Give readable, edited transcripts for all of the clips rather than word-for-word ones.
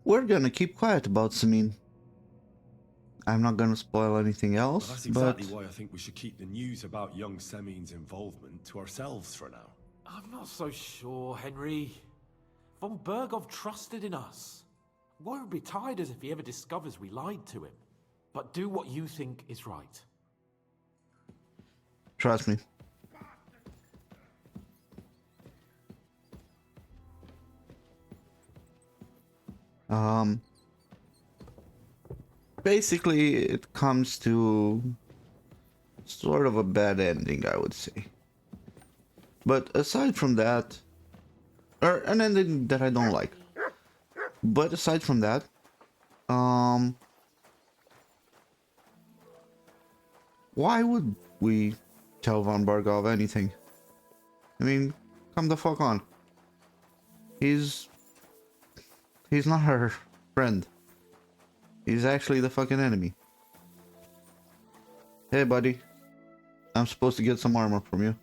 we're gonna keep quiet about Samin. I'm not gonna spoil anything else, Well, that's exactly why I think we should keep the news about young Semin's involvement to ourselves for now. I'm not so sure, Henry. Von Bergov trusted in us. Won't be tired as if he ever discovers we lied to him. But do what you think is right. Trust me. Basically, it comes to sort of a bad ending, I would say. But aside from that, or an ending that I don't like. But aside from that, why would we tell Von Bargov anything? I mean, come the fuck on. He's not her friend. He's actually the fucking enemy. Hey, buddy. I'm supposed to get some armor from you.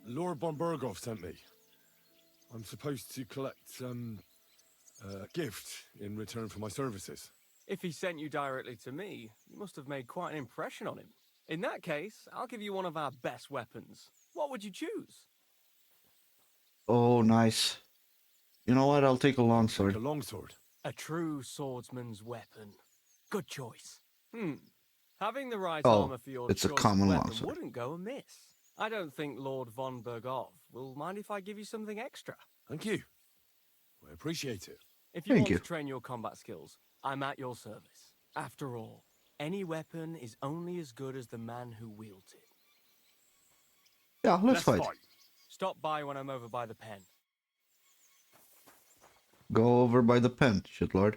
Lord von Bergov sent me. I'm supposed to collect a gift in return for my services. If he sent you directly to me, you must have made quite an impression on him. In that case, I'll give you one of our best weapons. What would you choose? Oh, nice. You know what? I'll take a longsword. A longsword. A true swordsman's weapon. Good choice. Having the right Oh, armor for your it's a choice common weapon longsword. wouldn't go amiss. I don't think Lord von Bergov will mind if I give you something extra. Thank you. I appreciate it. If you Thank want you. to train your combat skills, I'm at your service. After all, any weapon is only as good as the man who wields it. Yeah, let's fight. Stop by when I'm over by the pen. Go over by the pen, shitlord.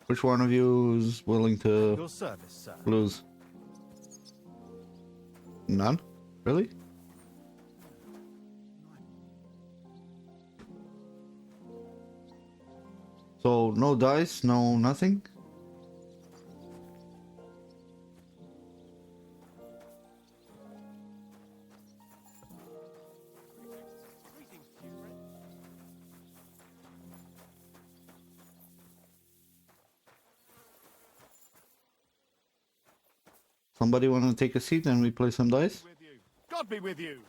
Which one of you is willing to Your service, sir. lose? None? Really? So, no dice, no nothing? Somebody want to take a seat and we play some dice? With you. God be with you.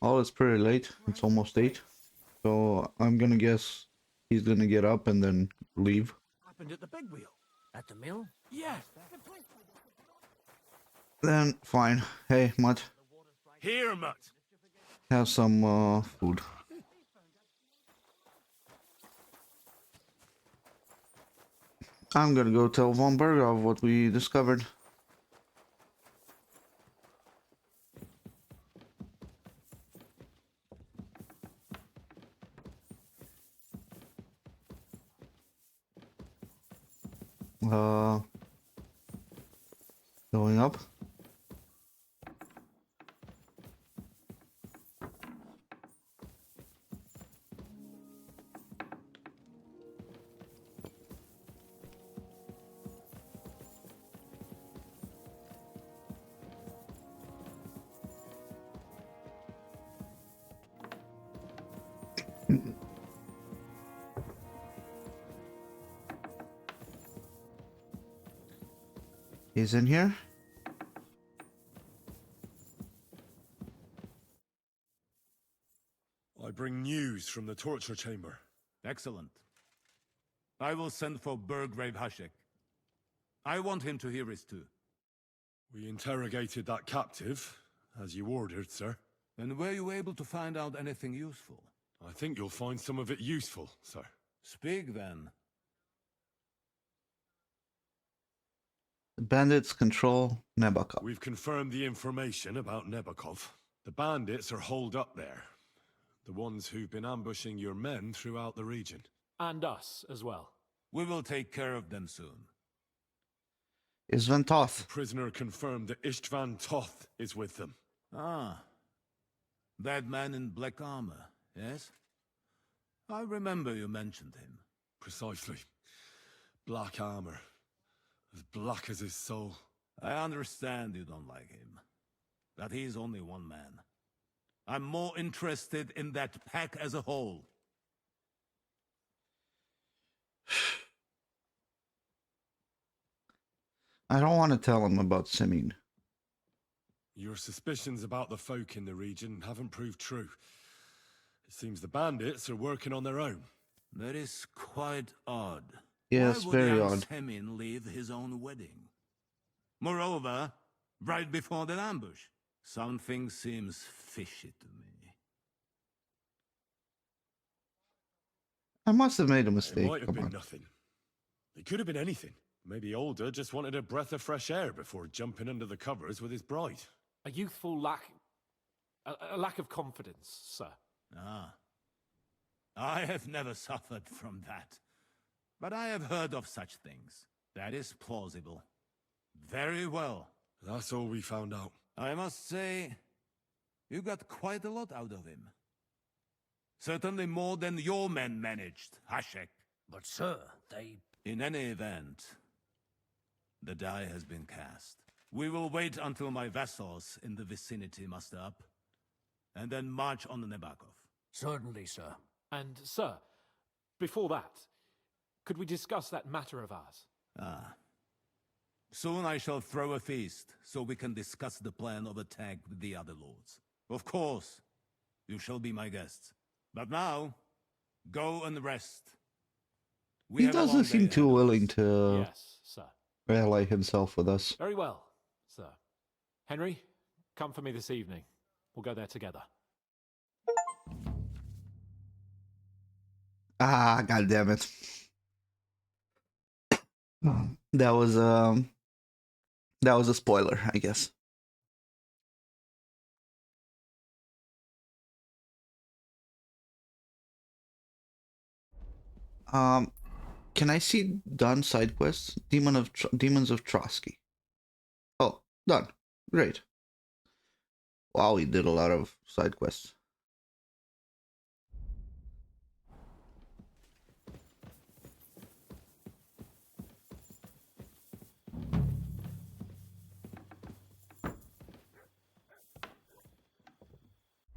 Oh, it's pretty late. It's almost 8. So I'm gonna guess he's gonna get up and then leave. Happened at the big wheel. At the mill? Yes. Then, fine. Hey, Mutt, Here, Mutt. have some food. I'm gonna go tell Von Bergov what we discovered. Going up. He's in here. I bring news from the torture chamber. Excellent. I will send for Burgrave Hashek. I want him to hear it too. We interrogated that captive, as you ordered, sir. And were you able to find out anything useful? I think you'll find some of it useful, sir. Speak then. The bandits control Nabokov. We've confirmed the information about Nebokov. The bandits are holed up there. The ones who've been ambushing your men throughout the region. And us as well. We will take care of them soon. Isvan Toth. Prisoner confirmed that Istvan Toth is with them. Ah. That man in black armor, yes? I remember you mentioned him. Precisely. Black armor. As black as his soul. I understand you don't like him. But he's only one man. I'm more interested in that pack as a whole. I don't want to tell him about Simeon. Your suspicions about the folk in the region haven't proved true. It seems the bandits are working on their own. That is quite odd. Yes, Why would very young odd. Semin leave his own wedding? Moreover, right before that ambush, something seems fishy to me. I must have made a It mistake. might have Come been on. nothing. It could have been anything. Maybe Older just wanted a breath of fresh air before jumping under the covers with his bride. A youthful a lack of confidence, sir. Ah. I have never suffered from that. But I have heard of such things. That is plausible. Very well. That's all we found out. I must say, you got quite a lot out of him. Certainly more than your men managed, Hashek. But, sir, they... In any event, the die has been cast. We will wait until my vassals in the vicinity muster up, and then march on Nebakov. Certainly, sir. And, sir, before that, could we discuss that matter of ours? Ah. Soon I shall throw a feast, so we can discuss the plan of attack with the other lords. Of course, you shall be my guests. But now, go and rest. We He have a long doesn't day seem ahead too of us. willing to Yes, sir. ally himself with us. Very well, sir. Henry, come for me this evening. We'll go there together. Ah, god damn it. That was a spoiler, I guess. Can I see done side quests? Demons of Trotsky. Oh, done. Great. Wow, we did a lot of side quests.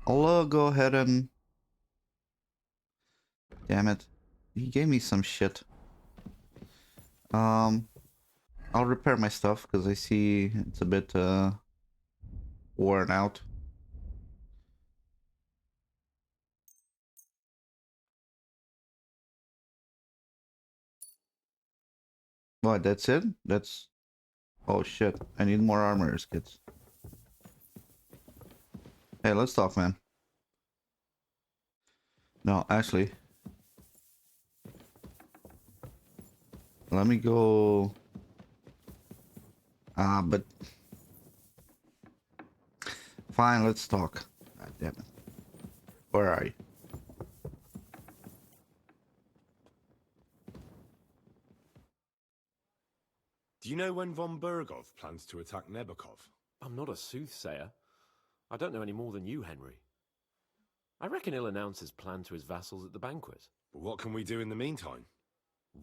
I'll go ahead and... Damn it. He gave me some shit. I'll repair my stuff because I see it's a bit worn out. What, that's it? That's... Oh shit, I need more armorers kits. Hey, let's talk, man. No, actually... Let me go... but... Fine, let's talk. God damn it. Where are you? Do you know when von Bergov plans to attack Nebakov? I'm not a soothsayer. I don't know any more than you, Henry. I reckon he'll announce his plan to his vassals at the banquet. But what can we do in the meantime?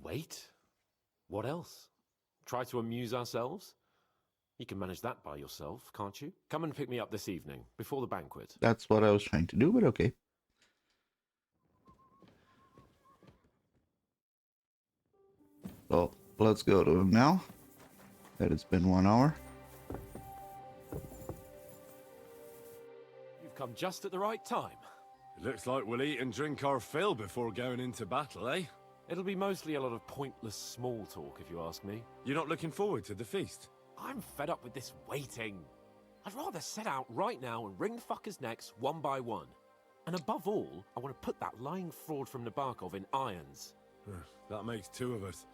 Wait? What else? Try to amuse ourselves? You can manage that by yourself, can't you? Come and pick me up this evening, before the banquet. That's what I was trying to do, but okay. So, let's go to him now. That it's been 1 hour. You've come just at the right time. It looks like we'll eat and drink our fill before going into battle, eh? It'll be mostly a lot of pointless small talk, if you ask me. You're not looking forward to the feast? I'm fed up with this waiting. I'd rather set out right now and wring fuckers' necks one by one. And above all, I want to put that lying fraud from Nabokov in irons. That makes 2 of us.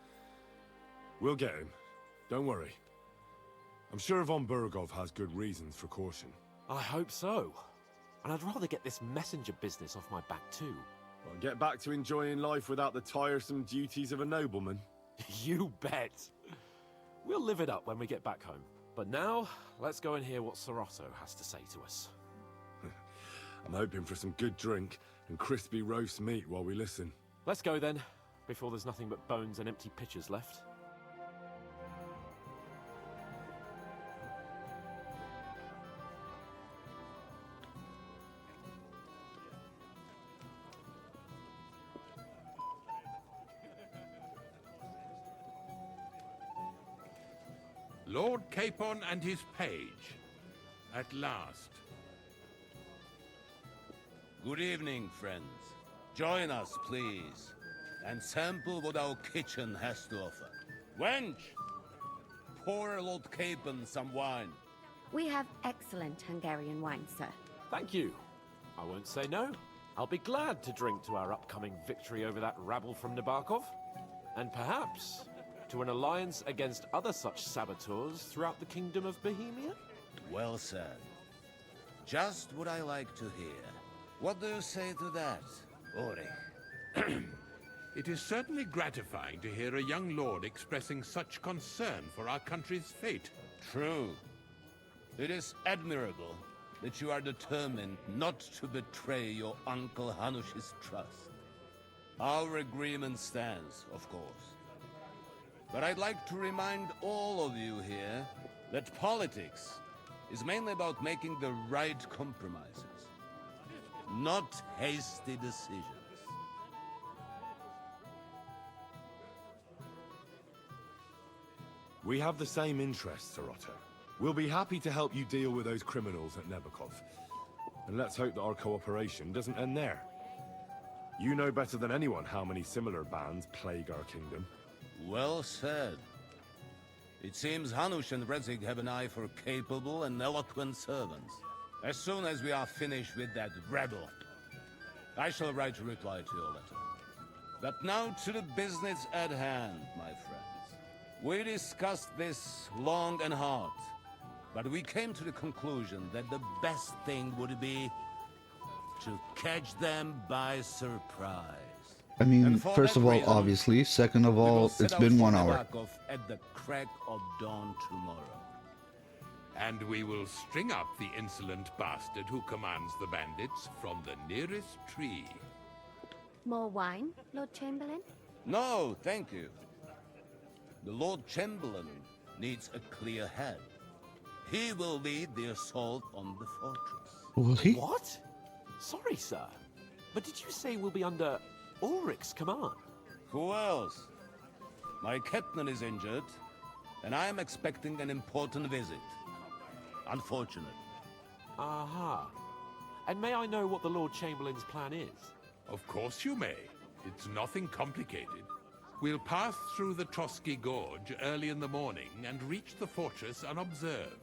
We'll get him. Don't worry. I'm sure von Bergov has good reasons for caution. I hope so. And I'd rather get this messenger business off my back too. Well, get back to enjoying life without the tiresome duties of a nobleman. You bet. We'll live it up when we get back home. But now, let's go and hear what Sir Otto has to say to us. I'm hoping for some good drink and crispy roast meat while we listen. Let's go then, before there's nothing but bones and empty pitchers left. Lord Capon and his page. At last. Good evening, friends. Join us, please, and sample what our kitchen has to offer. Wench, pour Lord Capon some wine. We have excellent Hungarian wine, sir. Thank you. I won't say no. I'll be glad to drink to our upcoming victory over that rabble from Nabokov. And perhaps to an alliance against other such saboteurs throughout the kingdom of Bohemia? Well said. Just what I like to hear. What do you say to that, Ulrich? It is certainly gratifying to hear a young lord expressing such concern for our country's fate. True. It is admirable that you are determined not to betray your Uncle Hanush's trust. Our agreement stands, of course. But I'd like to remind all of you here that politics is mainly about making the right compromises, not hasty decisions. We have the same interests, Sir Otto. We'll be happy to help you deal with those criminals at Nebokov. And let's hope that our cooperation doesn't end there. You know better than anyone how many similar bands plague our kingdom. Well said. It seems Hanush and Redzig have an eye for capable and eloquent servants. As soon as we are finished with that rebel, I shall write a reply to your letter. But now to the business at hand, my friends. We discussed this long and hard, but we came to the conclusion that the best thing would be to catch them by surprise. I mean, And for first that of all, reason, obviously. Second of We will all, set it's out been for 1 hour. Nabokov at the crack of dawn tomorrow. And we will string up the insolent bastard who commands the bandits from the nearest tree. More wine, Lord Chamberlain? No, thank you. The Lord Chamberlain needs a clear head. He will lead the assault on the fortress. Will he? What? Sorry, sir. But did you say we'll be under Ulrich's command? Who else? My captain is injured, and I am expecting an important visit. Unfortunate. Aha. And may I know what the Lord Chamberlain's plan is? Of course you may. It's nothing complicated. We'll pass through the Trotsky Gorge early in the morning and reach the fortress unobserved.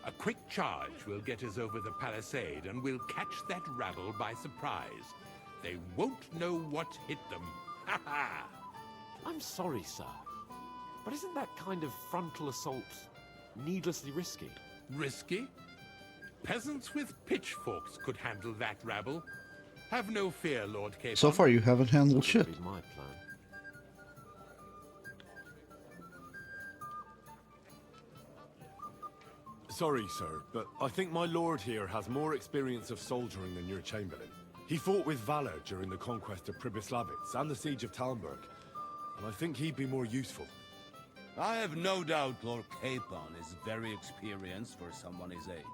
A quick charge will get us over the palisade and we'll catch that rabble by surprise. They won't know what hit them. Ha ha! I'm sorry, sir. But isn't that kind of frontal assault needlessly risky? Risky? Peasants with pitchforks could handle that rabble. Have no fear, Lord Capon. So far, you haven't handled That shit. would be my plan. Sorry, sir, but I think my lord here has more experience of soldiering than your chamberlain. He fought with valor during the conquest of Pribyslavitz and the siege of Talmberg, and I think he'd be more useful. I have no doubt Lord Capon is very experienced for someone his age.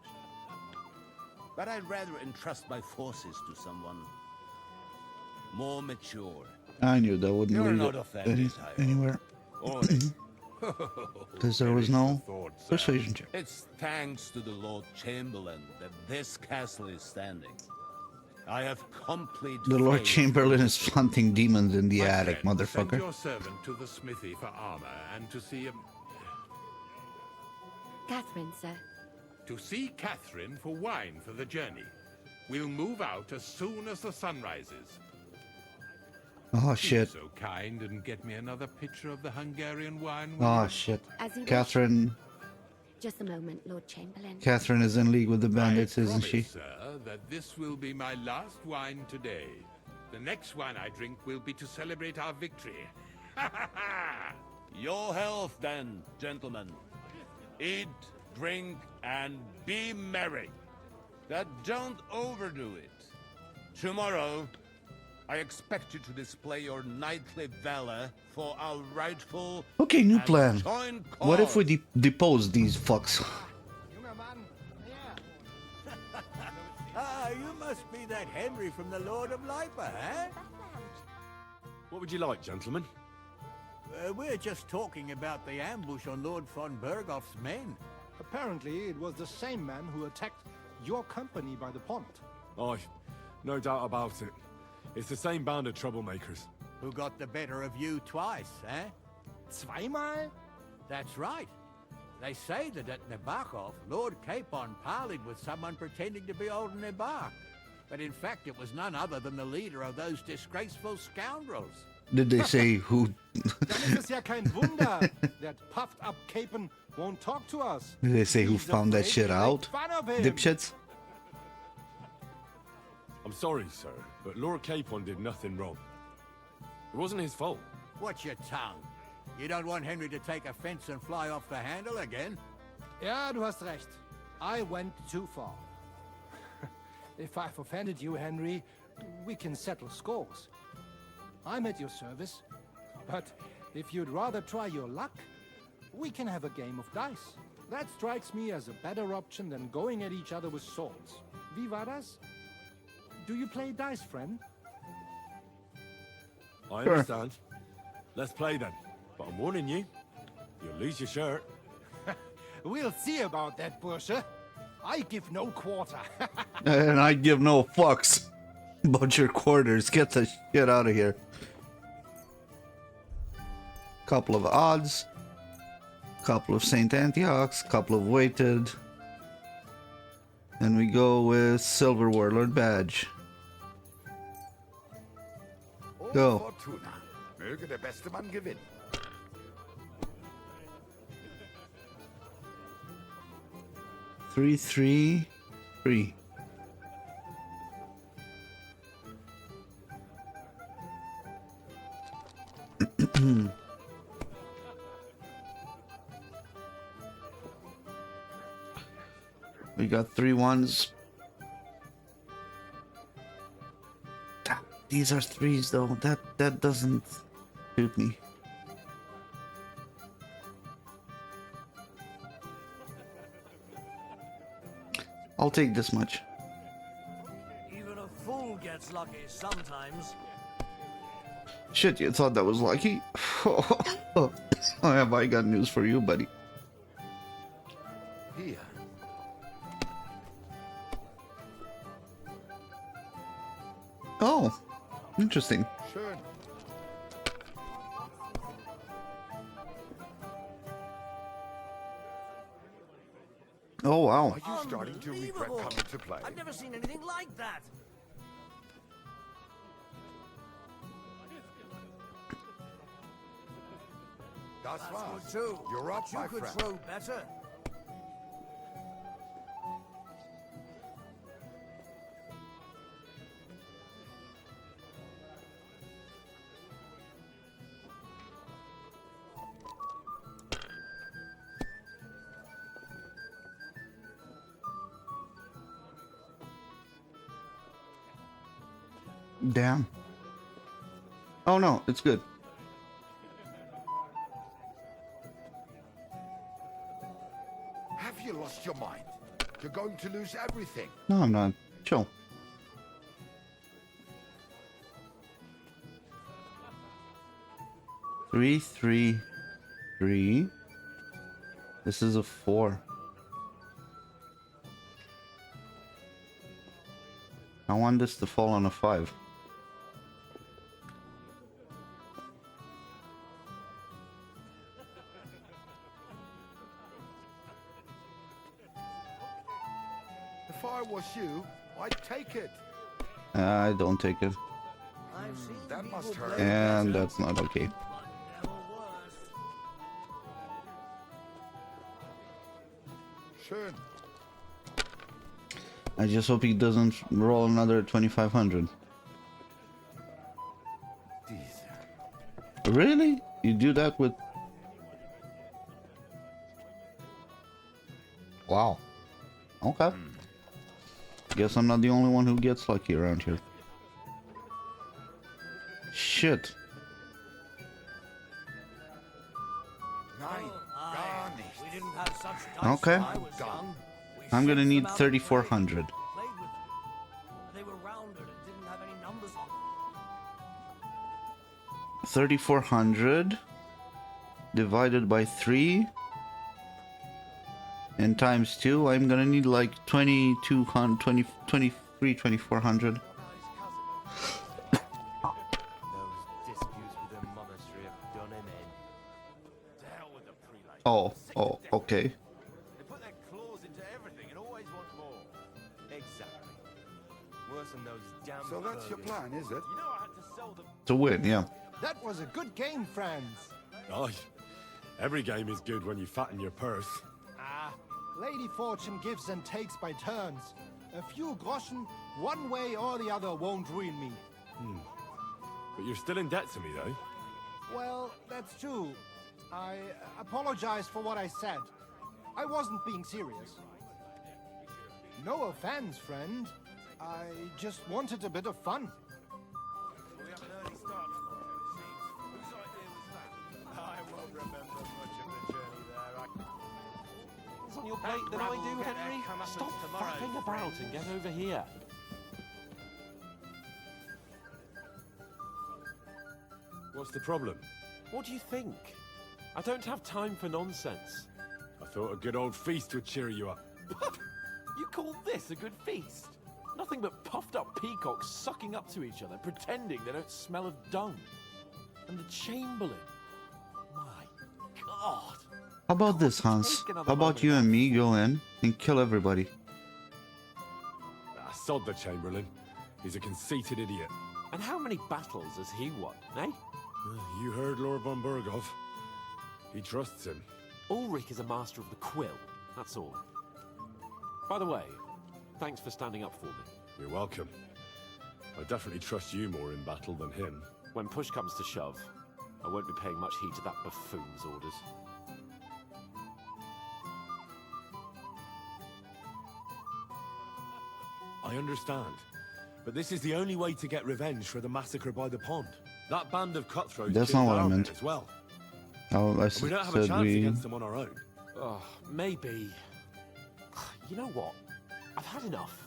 But I'd rather entrust my forces to someone more mature. I knew that wouldn't You're lead not it offended, I hope. anywhere. Or Because there was no Thought, sir. persuasion check. it's thanks to the Lord Chamberlain that this castle is standing. I have complete The Lord faith Chamberlain in is hunting demons in the My attic, friend, Send motherfucker. your servant to the smithy for armor and to see Catherine, sir. Catherine for wine for the journey. We'll move out as soon as the sun rises. Oh Be shit. so kind and get me another pitcher of the Hungarian wine. will Oh you? shit. As you wish. Catherine. Just a moment, Lord Chamberlain. Catherine is in league with the bandits, I isn't promise, she? sir, that this will be my last wine today. The next wine I drink will be to celebrate our victory. Ha ha ha! Your health, then, gentlemen. Eat, drink, and be merry. But don't overdo it. Tomorrow, I expect you to display your knightly valor for our rightful Okay, new and plan. joint What if we cause. depose these fucks? Ah, you must be that Henry from the Lord of Lipa, eh? What would you like, gentlemen? We're just talking about the ambush on Lord von Bergoff's men. Apparently, it was the same man who attacked your company by the pond. Aye, no doubt about it. It's the same band of troublemakers. Who got the better of you twice, eh? Zweimal? That's right. They say that at Nabokov, Lord Capon parleyed with someone pretending to be old Nabar. But in fact, it was none other than the leader of those disgraceful scoundrels. Did they say who? Dann ist es ja kein Wunder. That puffed up Capon won't talk to us. Did they say who He's found that afraid shit we make out? fun of him. Dipshits? I'm sorry, sir, but Lord Capon did nothing wrong. It wasn't his fault. Watch your tongue. You don't want Henry to take offense and fly off the handle again? Ja, du hast recht. I went too far. If I've offended you, Henry, we can settle scores. I'm at your service. But if you'd rather try your luck, we can have a game of dice. That strikes me as a better option than going at each other with swords. Wie war das? Do you play dice, friend? I understand. Let's play then. But I'm warning you, you'll lose your shirt. We'll see about that, Bursche. I give no quarter. And I give no fucks about your quarters. Get the shit out of here. Couple of odds. Couple of St. Antiochs. Couple of weighted. And we go with Silver Warlord badge. Go. Fortuna. Möge der beste Mann gewinnen. Three, three, three. We got 3 ones. These are 3s though. That doesn't suit me. I'll take this much. Even a fool gets lucky sometimes. Shit, you thought that was lucky? Oh, have I got news for you, buddy. Hier. Oh, interesting. Schön. Oh, wow. Are you starting to regret Unbelievable. coming to play? I've never seen anything like that. Das That's war's. good too. You're up, But you my could friend. throw better. Damn. Oh no, it's good. Have you lost your mind? You're going to lose everything. No, I'm not. Chill. Three, three, three. This is a 4. I want this to fall on a 5. If I was you, I'd take it. I don't take it. I've seen That people must hurt. play And better, that's not okay. but never worse. Schön. I just hope he doesn't roll another 2500. Diese. Really? You do that with Wow. Okay. Guess I'm not the only one who gets lucky around here. Shit. Garnished. We didn't have such Okay. when I was young. We I'm gonna shipped need them out 3,400. to trade. Played with them. They were rounded and didn't have any numbers on them. 3,400 divided by 3 and times 2. I'm gonna need like 2,200, 23, 2,400. Those disputes with the monastery have done him in. To hell with the prelate. Oh, okay. They put their claws into everything and always want more. Exactly. Worse than those damn So that's your burgers. plan, is it? You know I had to sell them. To win, yeah. That was a good game, friends. Aye. Every game is good when you fatten your purse. Ah, Lady Fortune gives and takes by turns. A few groschen, one way or the other, won't ruin me. But you're still in debt to me, though. Well, that's true. I apologize for what I said. I wasn't being serious. No offense, friend. I just wanted a bit of fun. We have an early start tomorrow, it seems. Whose idea was that? I won't remember much of the journey there. What's on your plate that I do, Henry? Stop faffing about and get over here. What's the problem? What do you think? I don't have time for nonsense. I thought a good old feast would cheer you up. You call this a good feast? Nothing but puffed up peacocks sucking up to each other, pretending they don't smell of dung. And the Chamberlain. My God. How about this, Hans? How about you and me go in and kill everybody? Ah, sod the Chamberlain. He's a conceited idiot. And how many battles has he won, eh? You heard Lord von Burgov. He trusts him. Ulrich is a master of the quill, that's all. By the way, thanks for standing up for me. You're welcome. I definitely trust you more in battle than him. When push comes to shove, I won't be paying much heed to that buffoon's orders. I understand. But this is the only way to get revenge for the massacre by the pond. That band of cutthroats That's killed not what I our men meant. as well. Oh, I And we don't have a said chance we... against them on our own. Oh, maybe. You know what? I've had enough.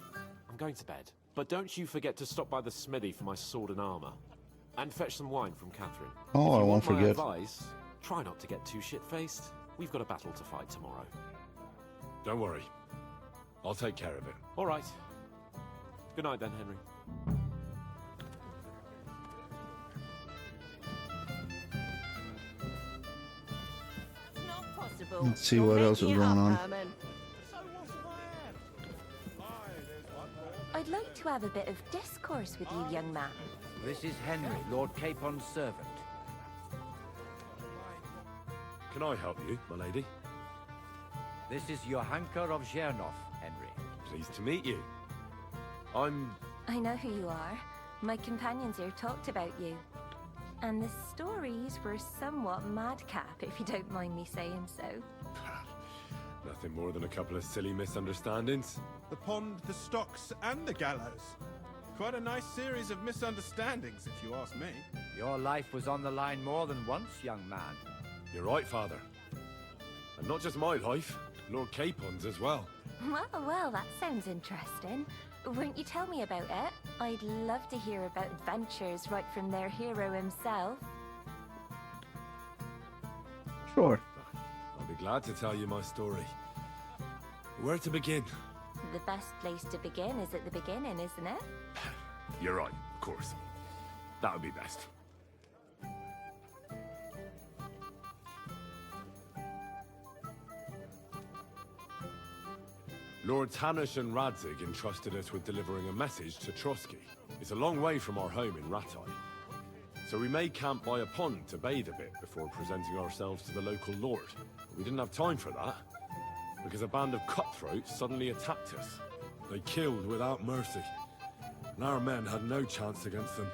I'm going to bed. But don't you forget to stop by the smithy for my sword and armor. And fetch some wine from Catherine. Oh, If I you won't want my forget. advice, try not to get too shit-faced. We've got a battle to fight tomorrow. Don't worry. I'll take care of it. All right. Good night then, Henry. Not possible. Let's see You're what else is making it going up, on. Herman. I'd like to have a bit of discourse with you, young man. This is Henry, Lord Capon's servant. Can I help you, my lady? This is Johanka of Zhernov, Henry. Pleased to meet you. I know who you are. My companions here talked about you. And the stories were somewhat madcap, if you don't mind me saying so. Nothing more than a couple of silly misunderstandings. The pond, the stocks, and the gallows. Quite a nice series of misunderstandings, if you ask me. Your life was on the line more than once, young man. You're right, Father. And not just my life, Lord Capon's as well. Well, that sounds interesting. Won't you tell me about it? I'd love to hear about adventures right from their hero himself. Sure. I'll be glad to tell you my story. Where to begin? The best place to begin is at the beginning, isn't it? You're right, of course. That would be best. Lords Hanush and Radzig entrusted us with delivering a message to Trotsky. It's a long way from our home in Ratai. So we made camp by a pond to bathe a bit before presenting ourselves to the local lord. But we didn't have time for that, because a band of cutthroats suddenly attacked us. They killed without mercy, and our men had no chance against them.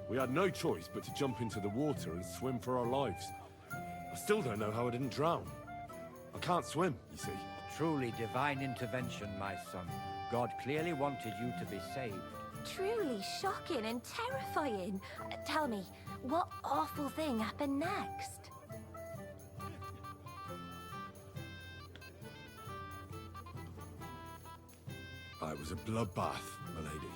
We had no choice but to jump into the water and swim for our lives. I still don't know how I didn't drown. I can't swim, you see. truly divine intervention, my son. God clearly wanted you to be saved. Truly shocking and terrifying. Tell me, what awful thing happened next? It was a bloodbath, milady.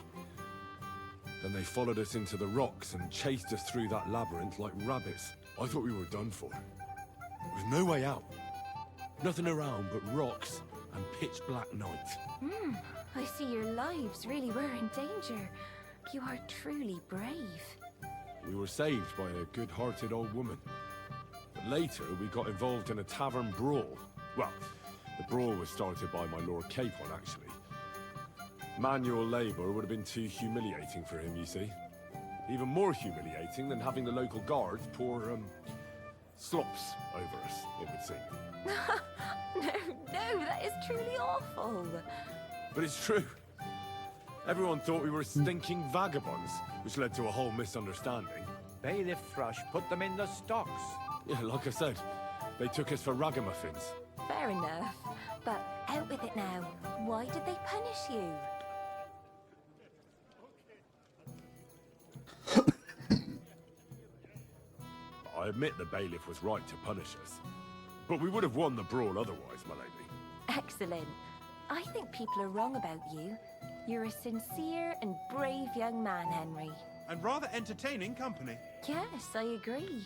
Then they followed us into the rocks and chased us through that labyrinth like rabbits. I thought we were done for. There was no way out. Nothing around but rocks and pitch black night. I see your lives really were in danger. You are truly brave. We were saved by a good-hearted old woman. But later, we got involved in a tavern brawl. Well, the brawl was started by my Lord Capon, actually. Manual labor would have been too humiliating for him, you see. Even more humiliating than having the local guards pour, slops over us, it would seem. No, that is truly awful. But it's true. Everyone thought we were stinking vagabonds, which led to a whole misunderstanding. Bailiff Thrush put them in the stocks. Yeah, like I said, they took us for ragamuffins. Fair enough. But out with it now. Why did they punish you? I admit the bailiff was right to punish us. But we would have won the brawl otherwise, my lady. Excellent. I think people are wrong about you. You're a sincere and brave young man, Henry. And rather entertaining company. Yes, I agree.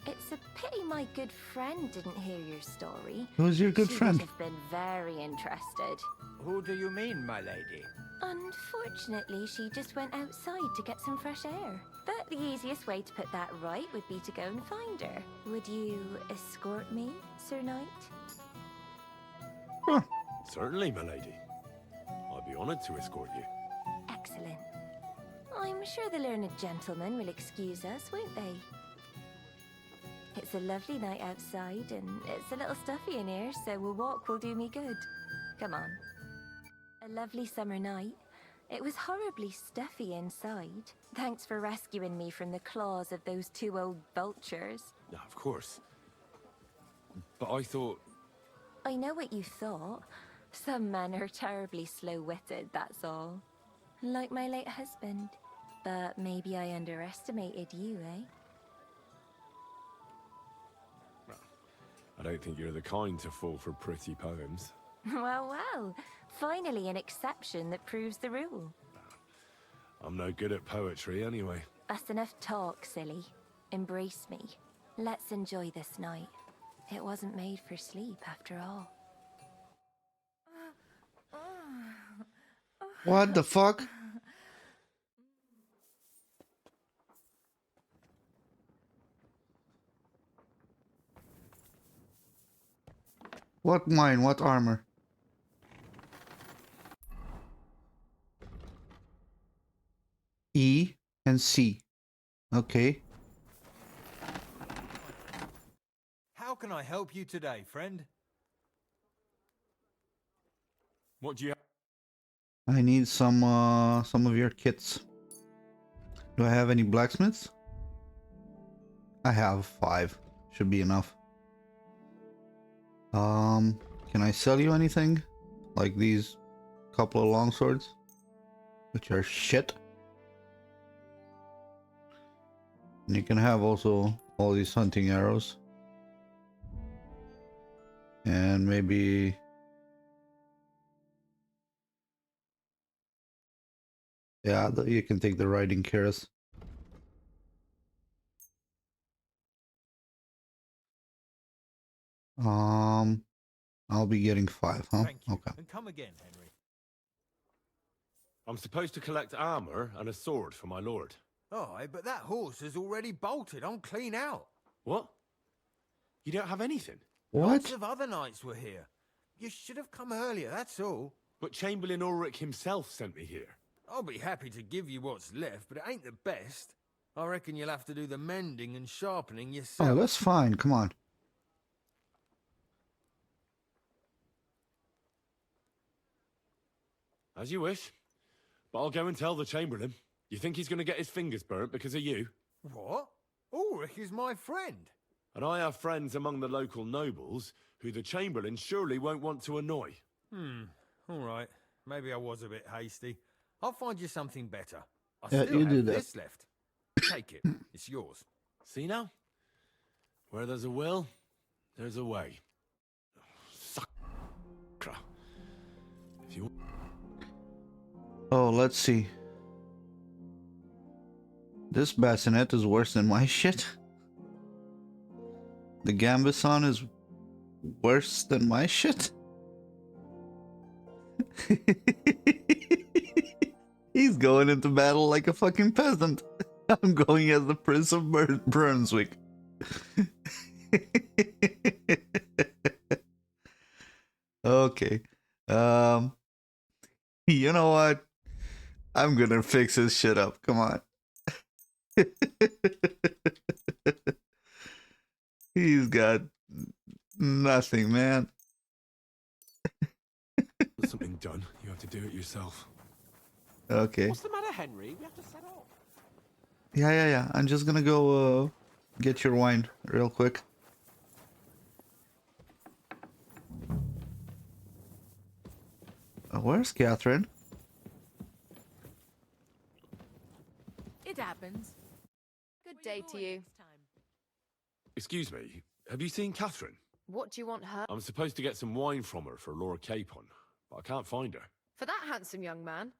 It's a pity my good friend didn't hear your story. Who's your good She friend? would have been very interested. Who do you mean, my lady? Unfortunately, she just went outside to get some fresh air. But the easiest way to put that right would be to go and find her. Would you escort me, Sir Knight? Certainly, my lady. I'd be honored to escort you. Excellent. I'm sure the learned gentleman will excuse us, won't they? It's a lovely night outside, and it's a little stuffy in here, so a walk will do me good. Come on. A lovely summer night. It was horribly stuffy inside. Thanks for rescuing me from the claws of those two old vultures. Yeah, of course. But I thought... I know what you thought. Some men are terribly slow-witted, that's all. Like my late husband. But maybe I underestimated you, eh? I don't think you're the kind to fall for pretty poems. Well. Finally an exception that proves the rule. I'm no good at poetry anyway. That's enough talk, silly. Embrace me. Let's enjoy this night. It wasn't made for sleep, after all. What the fuck? What mine? What armor? E and C. Okay. How can I help you today, friend? What do you... I need some of your kits. Do I have any blacksmiths? I have 5. Should be enough. Can I sell you anything? Like these couple of longswords? Which are shit. And you can have also all these hunting arrows. And maybe... yeah, you can take the riding cuirass. I'll be getting 5, huh? Thank you. Okay. And come again, Henry. I'm supposed to collect armor and a sword for my lord. Aye, but that horse is already bolted. I'm clean out. What? You don't have anything? Lots of other knights were here. You should have come earlier, that's all. But Chamberlain Ulrich himself sent me here. I'll be happy to give you what's left, but it ain't the best. I reckon you'll have to do the mending and sharpening yourself. Oh, that's fine. Come on. As you wish. But I'll go and tell the Chamberlain. You think he's going to get his fingers burnt because of you? What? Ulrich is my friend. And I have friends among the local nobles who the Chamberlain surely won't want to annoy. All right. Maybe I was a bit hasty. I'll find you something better. I Yeah, still you do have that. this left. Take it. It's yours. See now? Where there's a will, there's a way. Sucker. If you... Oh, let's see. This bassinet is worse than my shit. The Gambison is worse than my shit. He's going into battle like a fucking peasant. I'm going as the Prince of Brunswick. Okay. You know what? I'm gonna fix this shit up. Come on. He's got nothing, man. Something done, you have to do it yourself. Okay. What's the matter, Henry? We have to set off. Yeah. I'm just gonna go get your wine real quick. Where's Catherine? It happens. Good day to you. Excuse me, have you seen Catherine? What do you want her? I'm supposed to get some wine from her for Lord Capon, but I can't find her. For that handsome young man?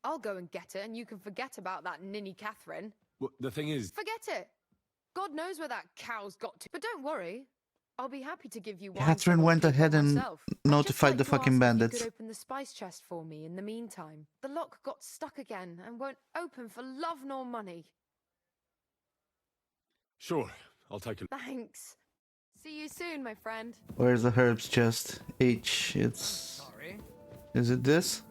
I'll go and get her, and you can forget about that ninny Catherine. Well, the thing is... Forget it! God knows where that cow's got to. But don't worry. I'll be happy to give you wine. Catherine went ahead and notified the fucking bandits. You could open the spice chest for me in the meantime. The lock got stuck again and won't open for love nor money. Sure, I'll take a... Thanks. See you soon, my friend. Where's the herbs chest? H. It's... Sorry. Is it this?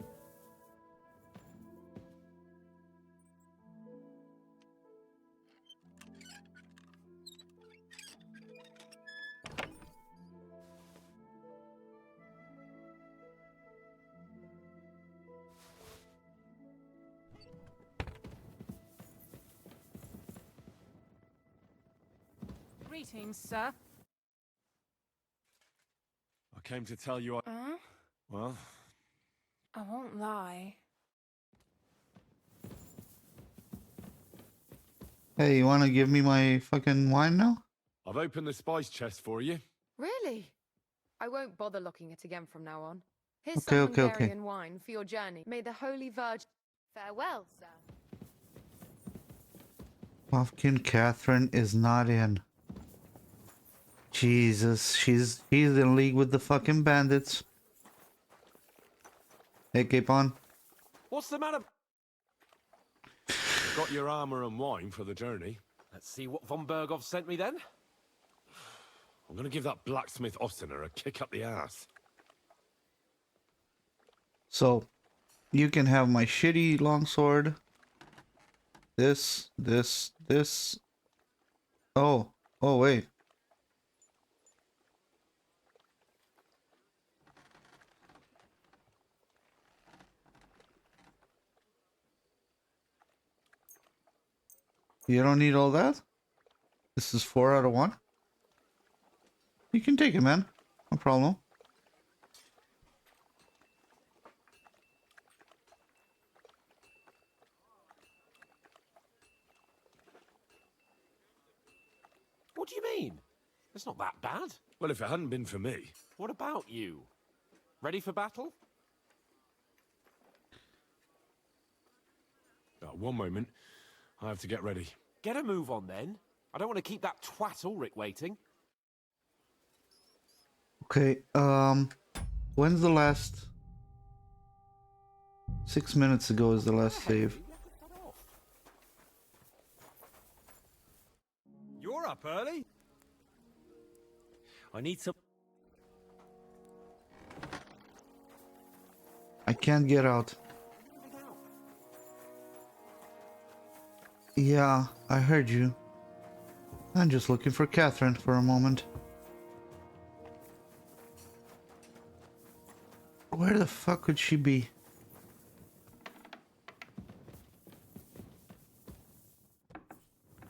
Greetings, sir. I came to tell you I... Well... I won't lie. Hey, you wanna give me my fucking wine now? I've opened the spice chest for you. Really? I won't bother looking it again from now on. Here's Okay, some okay. Hungarian wine for your journey. May the Holy Virgin... Farewell, sir. Fucking Catherine is not in. Jesus, he's in league with the fucking bandits. Hey, Capon. What's the matter? Got your armor and wine for the journey. Let's see what von Berghoff sent me then. I'm gonna give that blacksmith Ostener a kick up the ass. So, you can have my shitty longsword. This. Oh, wait. You don't need all that? This is 4 out of 1? You can take it, man. No problem. What do you mean? It's not that bad. Well, if it hadn't been for me... What about you? Ready for battle? One moment. I have to get ready. Get a move on then. I don't want to keep that twat Ulrich waiting. Okay, when's the last... 6 minutes ago is the last save. You're up early? I need some... I can't get out. Yeah, I heard you. I'm just looking for Catherine for a moment. Where the fuck could she be?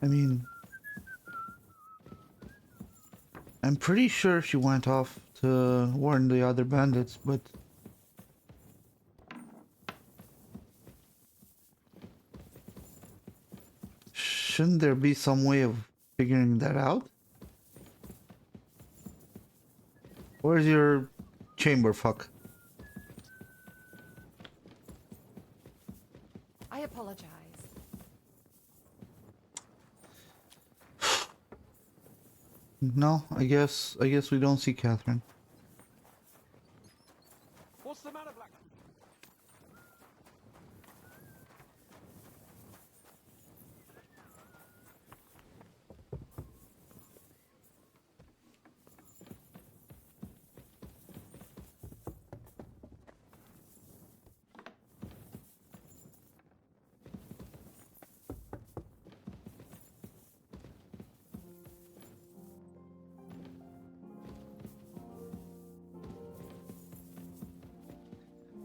I mean... I'm pretty sure she went off to warn the other bandits, but... Shouldn't there be some way of figuring that out? Where's your chamber, fuck? I apologize. No, I guess we don't see Catherine. What's the matter, Black?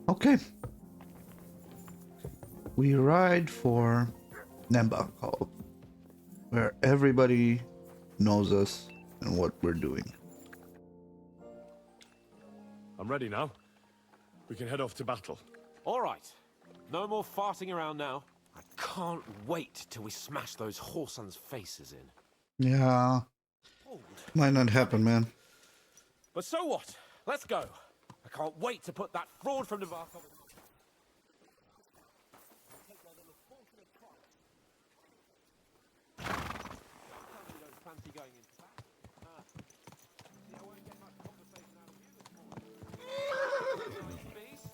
Okay. We ride for Nembakov, where everybody knows us and what we're doing. I'm ready now. We can head off to battle. All right. No more farting around now. I can't wait till we smash those whoresons' faces in. Yeah. Might not happen, man. But so what? Let's go. I can't wait to put that fraud from Navarco. Fancy going into that? See, I won't get much conversation out of you this morning. Beast?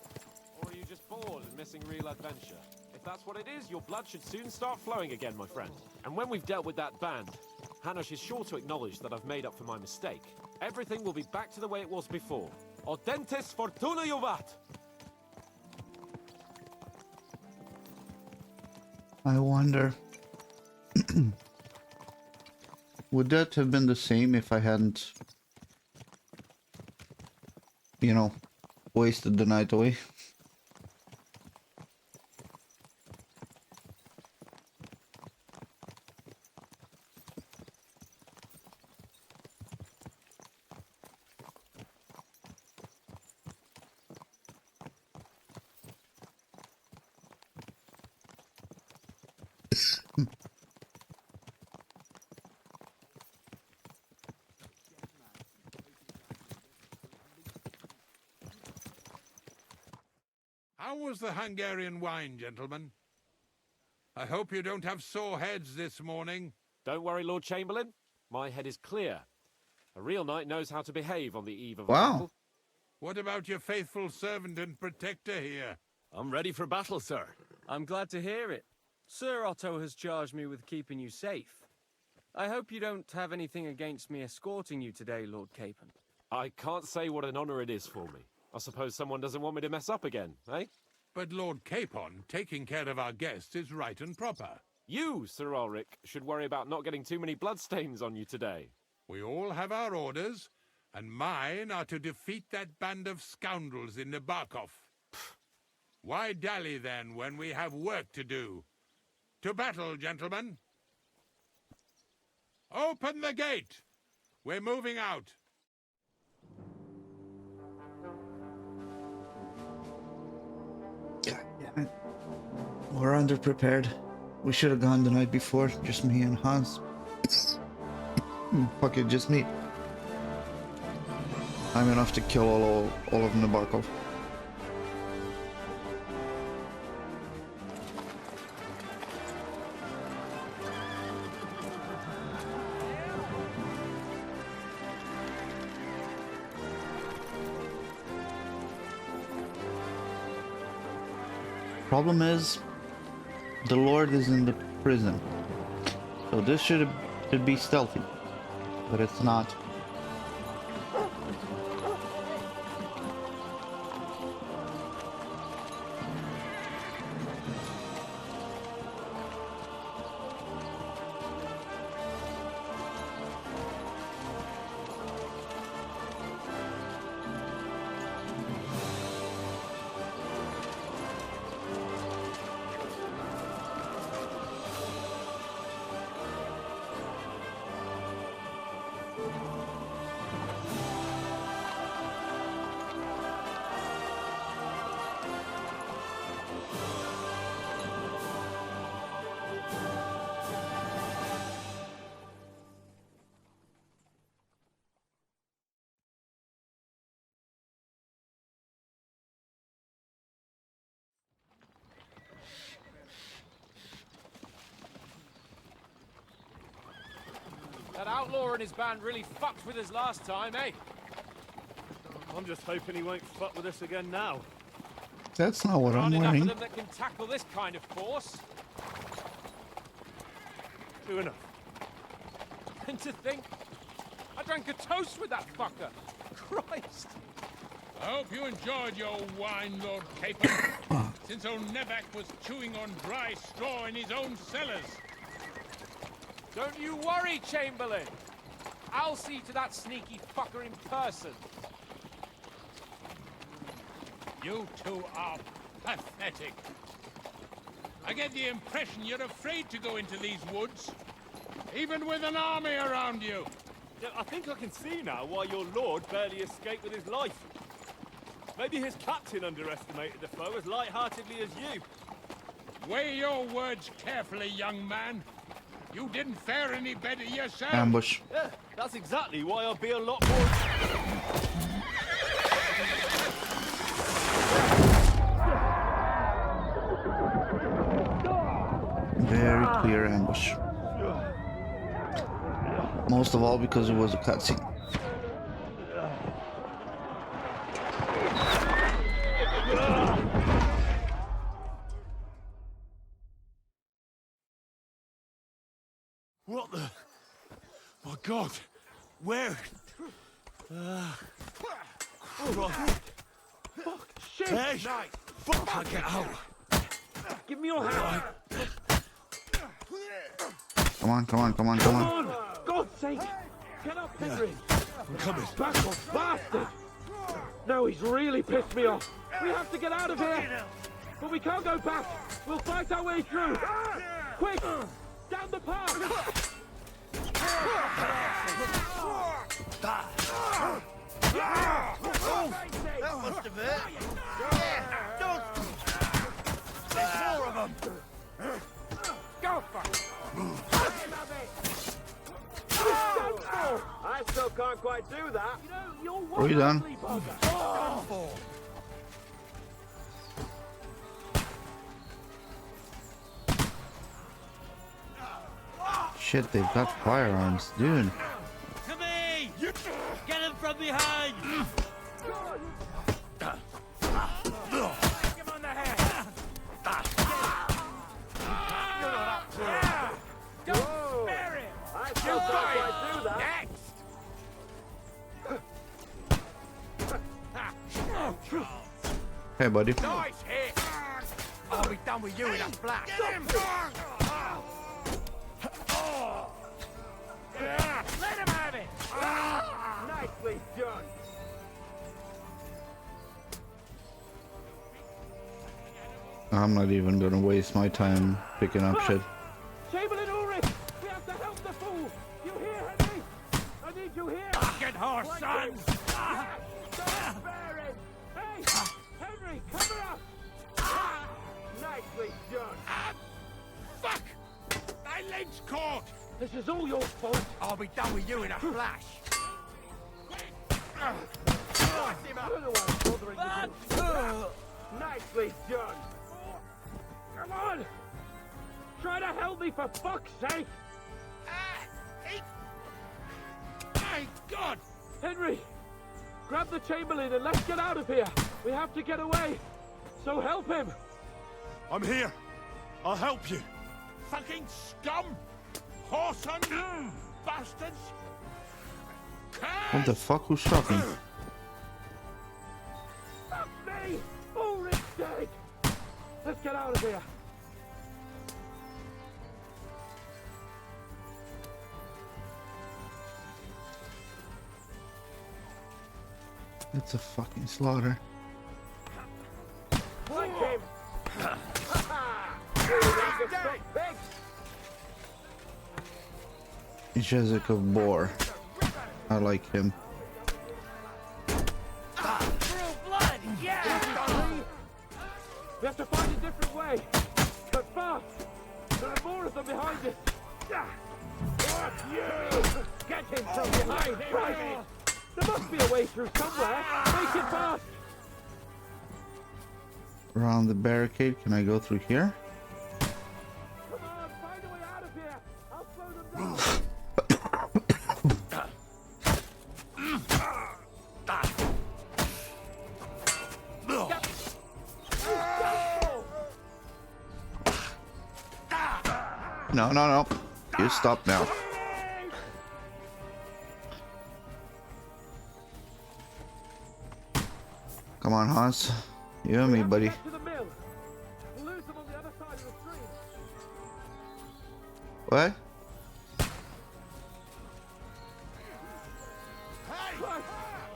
Or are you just bored and missing real adventure? If that's what it is, your blood should soon start flowing again, my friend. And when we've dealt with that band, Hanush is sure to acknowledge that I've made up for my mistake. Everything will be back to the way it was before. Audentes fortuna juvat! I wonder... Would that have been the same if I hadn't, you know, wasted the night away? How was the Hungarian wine, gentlemen? I hope you don't have sore heads this morning. Don't worry, Lord Chamberlain. My head is clear. A real knight knows how to behave on the eve of a battle. What about your faithful servant and protector here? I'm ready for battle, sir. I'm glad to hear it. Sir Otto has charged me with keeping you safe. I hope you don't have anything against me escorting you today, Lord Capon. I can't say what an honor it is for me. I suppose someone doesn't want me to mess up again, eh? But Lord Capon, taking care of our guests is right and proper. You, Sir Ulrich, should worry about not getting too many bloodstains on you today. We all have our orders, and mine are to defeat that band of scoundrels in Nabarkov. Why dally then when we have work to do? To battle, gentlemen! Open the gate! We're moving out. God damn it. We're underprepared. We should have gone the night before, just me and Hans. Fuck it, just me. I'm enough to kill all of Nabarkov. Problem is, the Lord is in the prison, so this should be stealthy, but it's not. That outlaw and his band really fucked with us last time, eh? I'm just hoping he won't fuck with us again now. That's not what There I'm aren't enough of wearing. them that can tackle this kind of force. True enough. And to think, I drank a toast with that fucker. Christ. I hope you enjoyed your wine, Lord Capon, since old Nevac was chewing on dry straw in his own cellars. Don't you worry, Chamberlain. I'll see to that sneaky fucker in person. You two are pathetic. I get the impression you're afraid to go into these woods, even with an army around you. Yeah, I think I can see now why your lord barely escaped with his life. Maybe his captain underestimated the foe as light-heartedly as you. Weigh your words carefully, young man. You didn't fare any better yourself. Ambush. Yeah, that's exactly why I'll be a lot more... Very clear ambush. Most of all because it was a cutscene. What the? My God! Where? Christ. Fuck, shit! Hey! Fuck! I get out! Give me your hand! Come on, come on, come on, come Come on. on! God's sake! Get up, Henry! I'm coming. Back off, bastard! No, he's really pissed me off. We have to get out of here! But we can't go back! We'll fight our way through! Quick! Down the path! That must have hurt. Yeah, don't. There's more of them. Go for it! I still can't quite do that. You know, Are we done? Shit, they've got firearms, dude. To me! Get him from behind! Him on the head! Don't spare him! I still can't quite do that. Next! Hey, buddy. Nice hit! I'll be done with you in a flash. Get him! Let him have it! Nicely done! I'm not even gonna waste my time picking up shit. Chamberlain Ulrich! We have to help the fool! You hear, Henry? I need you here! Fucking horse, son! Don't spare him! Hey! Henry, cover up! Nicely done! Fuck! My leg's caught! This is all your fault! I'll be done with you in a flash! I don't know why I'm bothering you. Nicely done! Come on! Try to help me for fuck's sake! My God! Henry! Grab the Chamberlain and let's get out of here! We have to get away! So help him! I'm here. I'll help you. Fucking scum! Whoreson! Bastards! What the fuck? Who shot me? Fuck me! Ulrich's dead! Let's get out of here! It's a fucking slaughter. Like him! Jessica Boar. I like him. Blood! Yeah! We have to find a different way! But fast! There are more of them behind us! Fuck you! Get him from behind! Right. There must be a way through somewhere! Make it fast! Around the barricade. Can I go through here? Come on, find a way out of here! I'll slow them down! No, no, no. You stop now. Come on, Hans. You and me, buddy. What?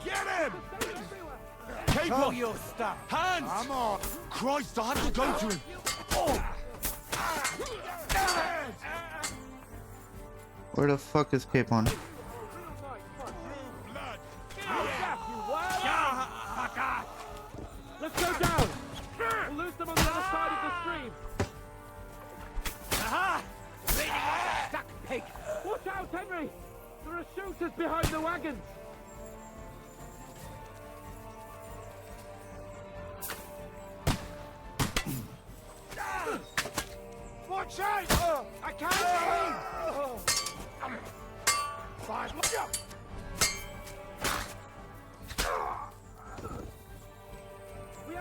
Get him! Caper! your stuff. Hands! I'm on. Christ, I have to go to him. Where the fuck is Capon? Let's go down! We'll lose them on the other side of the stream! Aha! Bleeding like a stuck pig! Watch out, Henry! There are shooters behind the wagons! Watch out! I can't see!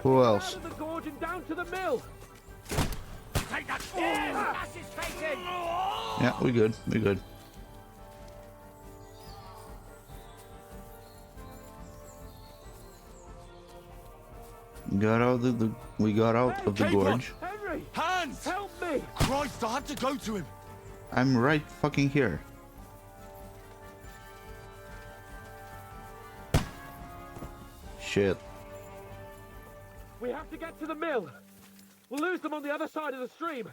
Who else? Out of the gorge and down to the mill! Take that! That's his face in! Yeah, we good. We good. Got out of the we got out of the Capon! gorge. Henry! Hands! Help me! Christ, I have to go to him. I'm right fucking here. Shit. We have to get to the mill! We'll lose them on the other side of the stream!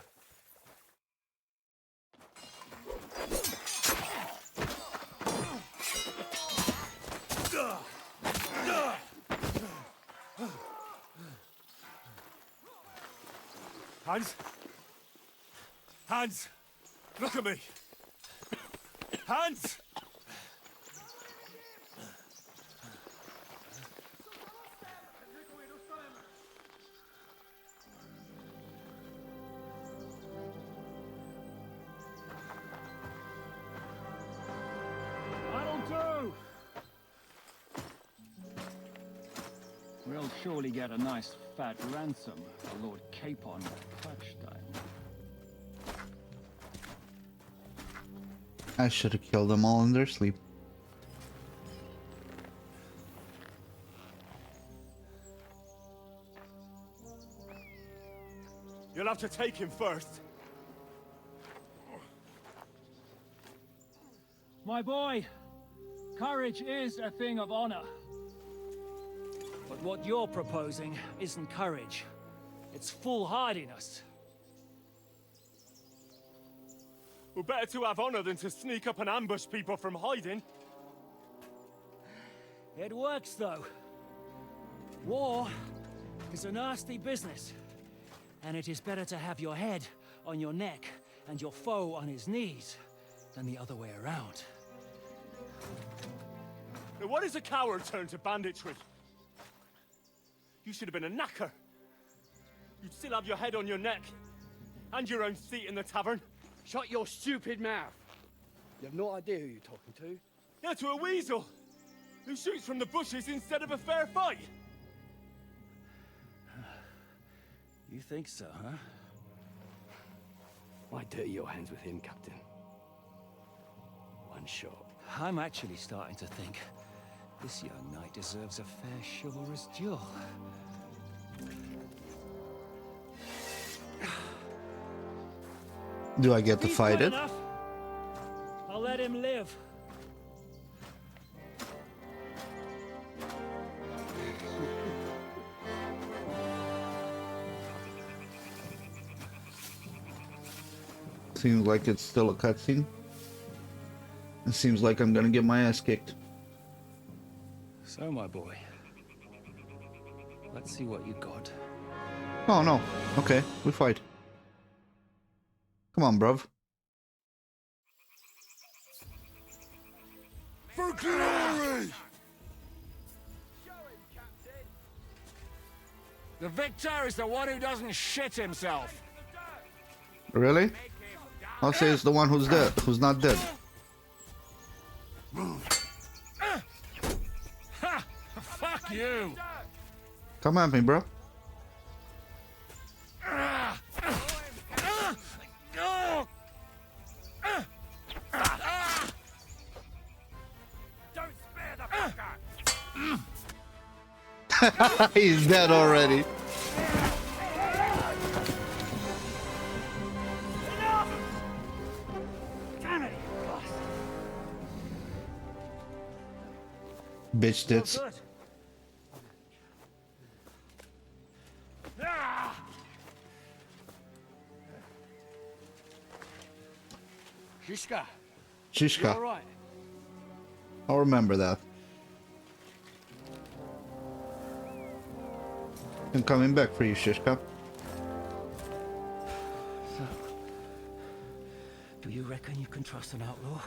Hans? Hans! Look at me! Hans! That'll do! We'll surely get a nice fat ransom for Lord Capon at Touchstone. I should have killed them all in their sleep. You'll have to take him first. My boy, courage is a thing of honor. But what you're proposing isn't courage. It's foolhardiness. We're better to have honor than to sneak up and ambush people from hiding. It works, though. War is a nasty business. And it is better to have your head on your neck and your foe on his knees than the other way around. Now what is a coward turn to banditry? You should have been a knacker. You'd still have your head on your neck. And your own seat in the tavern. Shut your stupid mouth. You have no idea who you're talking to. Yeah, to a weasel. Who shoots from the bushes instead of a fair fight. You think so, huh? Why dirty your hands with him, Captain? One shot. I'm actually starting to think this young knight deserves a fair chivalrous duel. Do I get to fight it? Enough. I'll let him live. Seems like it's still a cutscene. It seems like I'm gonna get my ass kicked. So, my boy, let's see what you got. Oh no. Okay, we fight. Come on, bruv. For glory! The victor is the one who doesn't shit himself. Really? I'll say it's the one who's dead, who's not dead. Ha! Fuck you! Come at me, bro. He's dead already. Damn it, you bastard. Bitch tits. Oh, good. Ah! Shishka. Shishka. You all right? I'll remember that. I'm coming back for you, Shishka. So, do you reckon you can trust an outlaw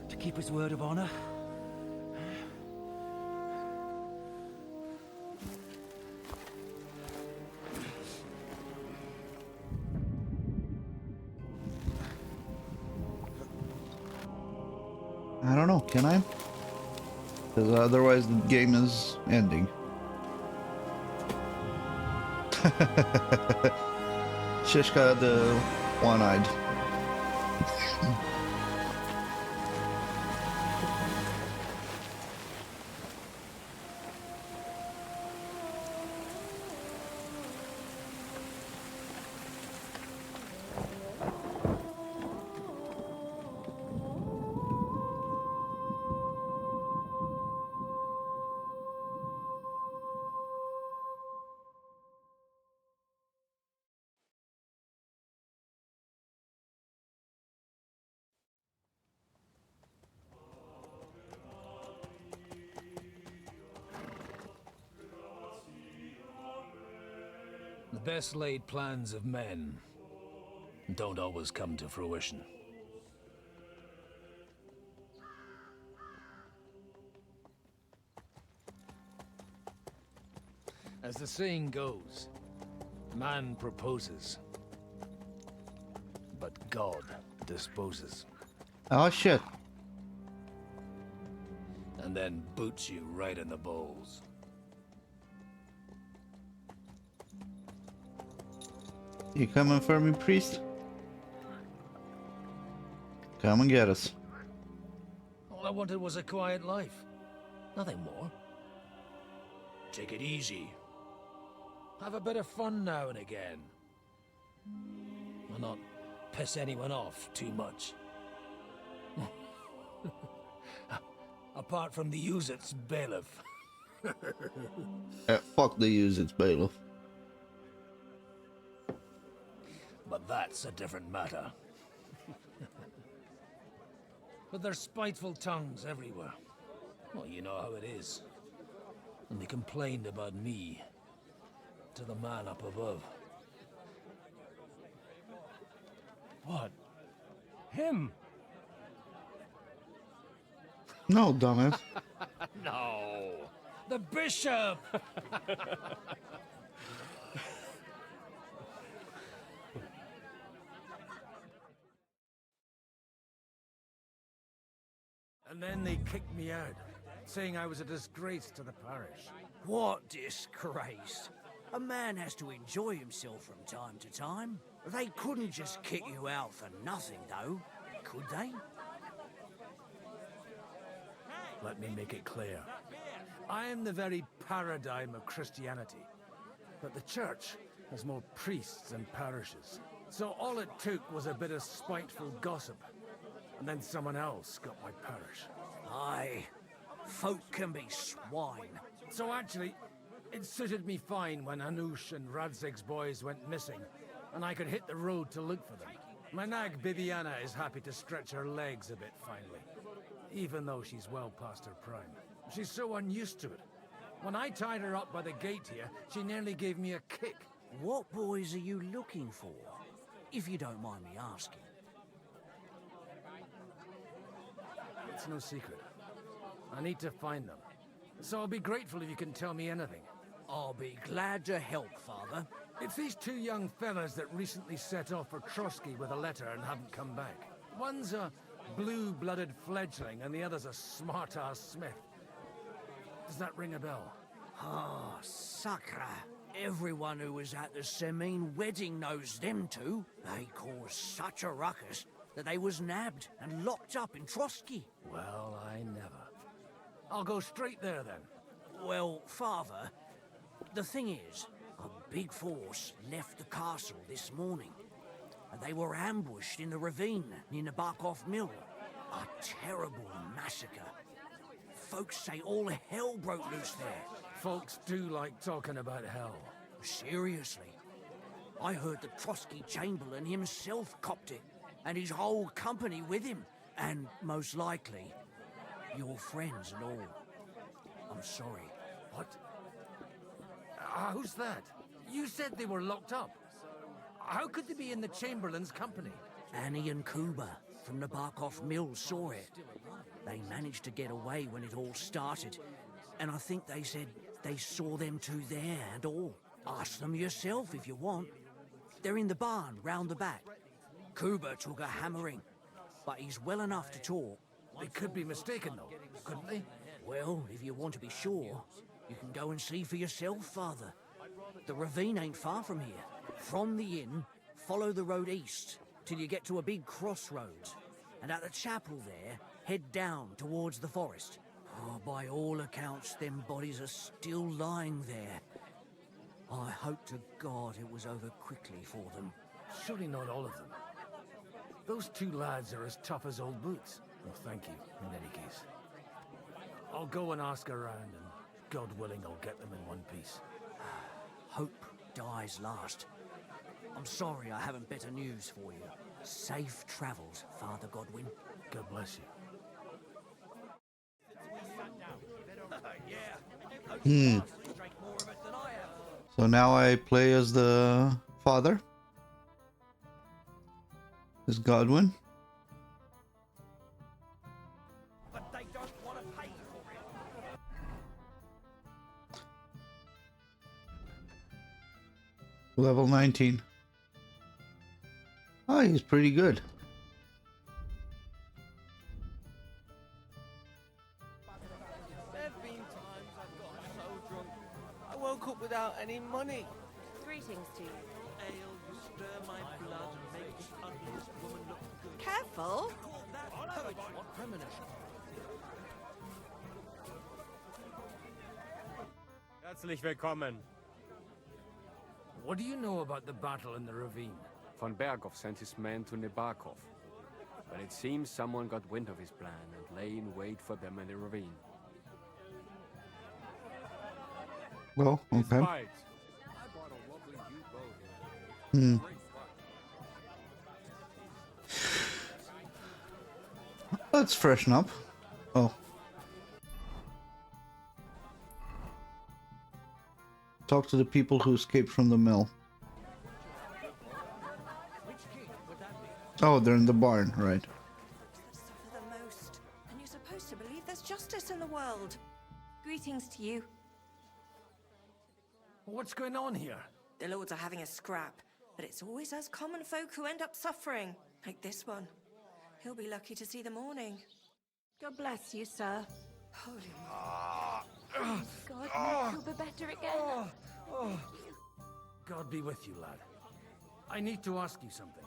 to keep his word of honor? I don't know, can I? Because otherwise the game is ending. Shishka the one-eyed. The best laid plans of men don't always come to fruition. As the saying goes, man proposes, but God disposes. Oh shit. And then boots you right in the balls. You coming for me, priest? Come and get us. All I wanted was a quiet life. Nothing more. Take it easy. Have a bit of fun now and again. And not piss anyone off too much. Apart from the use-its bailiff. Fuck the use-its bailiff. But that's a different matter. But there's spiteful tongues everywhere. Well, you know how it is. And they complained about me to the man up above. What? Him? No, dumbass. No! The bishop! And then they kicked me out, saying I was a disgrace to the parish. What disgrace? A man has to enjoy himself from time to time. They couldn't just kick you out for nothing, though, could they? Let me make it clear. I am the very paradigm of Christianity. But the church has more priests than parishes. So all it took was a bit of spiteful gossip. And then someone else got my parish. Aye, folk can be swine. So actually, it suited me fine when Anush and Radzig's boys went missing, and I could hit the road to look for them. My nag Bibiana is happy to stretch her legs a bit finally, even though she's well past her prime. She's so unused to it. When I tied her up by the gate here, she nearly gave me a kick. What boys are you looking for, if you don't mind me asking? It's no secret. I need to find them. So I'll be grateful if you can tell me anything. I'll be glad to help, Father. It's these two young fellas that recently set off for Trotsky with a letter and haven't come back. One's a blue-blooded fledgling and the other's a smart-ass smith. Does that ring a bell? Ah, Sakra. Everyone who was at the Semine wedding knows them two. They caused such a ruckus that they was nabbed and locked up in Trotsky. Well, I never. I'll go straight there then. Well, Father, The thing is, a big force left the castle this morning, and they were ambushed in the ravine near the Barkov Mill. A terrible massacre. Folks say all hell broke loose there. Folks do like talking about hell. Seriously. I heard the Trotsky Chamberlain himself copped it, and his whole company with him, and most likely, your friends and all. I'm sorry. What? How's that? You said they were locked up. How could they be in the Chamberlain's company? Annie and Kuba from the Barkov Mill saw it. They managed to get away when it all started, and I think they said they saw them two there and all. Ask them yourself if you want. They're in the barn round the back. Kuba took a hammering, but he's well enough to talk. They could be mistaken, though, couldn't they? Well, if you want to be sure, you can go and see for yourself, Father. The ravine ain't far from here. From the inn, follow the road east till you get to a big crossroads. And at the chapel there, head down towards the forest. Oh, by all accounts, them bodies are still lying there. I hope to God it was over quickly for them. Surely not all of them. Those two lads are as tough as old boots. Well, thank you, in any case. I'll go and ask around, and God willing, I'll get them in one piece. Hope dies last. I'm sorry I haven't better news for you. Safe travels, Father Godwin. God bless Hmm. you. So now I play as the father. As Godwin. But they don't want to pay for it. Level 19. Oh, he's pretty good. There've been times I've gotten so drunk, I woke up without any money. Greetings to you. Ale, you stir my blood and make the ugliest woman look good. Careful! What premonition? Herzlich willkommen. What do you know about the battle in the ravine? Von Berghoff sent his men to Nebarkov, but it seems someone got wind of his plan and lay in wait for them in the ravine. Well, okay. Hmm. Let's freshen up. Oh. Talk to the people who escaped from the mill. Oh, they're in the barn, right. Suffer the most, and you're supposed to believe there's justice in the world. Greetings to you. What's going on here? The lords are having a scrap, but it's always us common folk who end up suffering, like this one. He'll be lucky to see the morning. God bless you, sir. Holy God, make Kuba better again. God be with you, lad. I need to ask you something.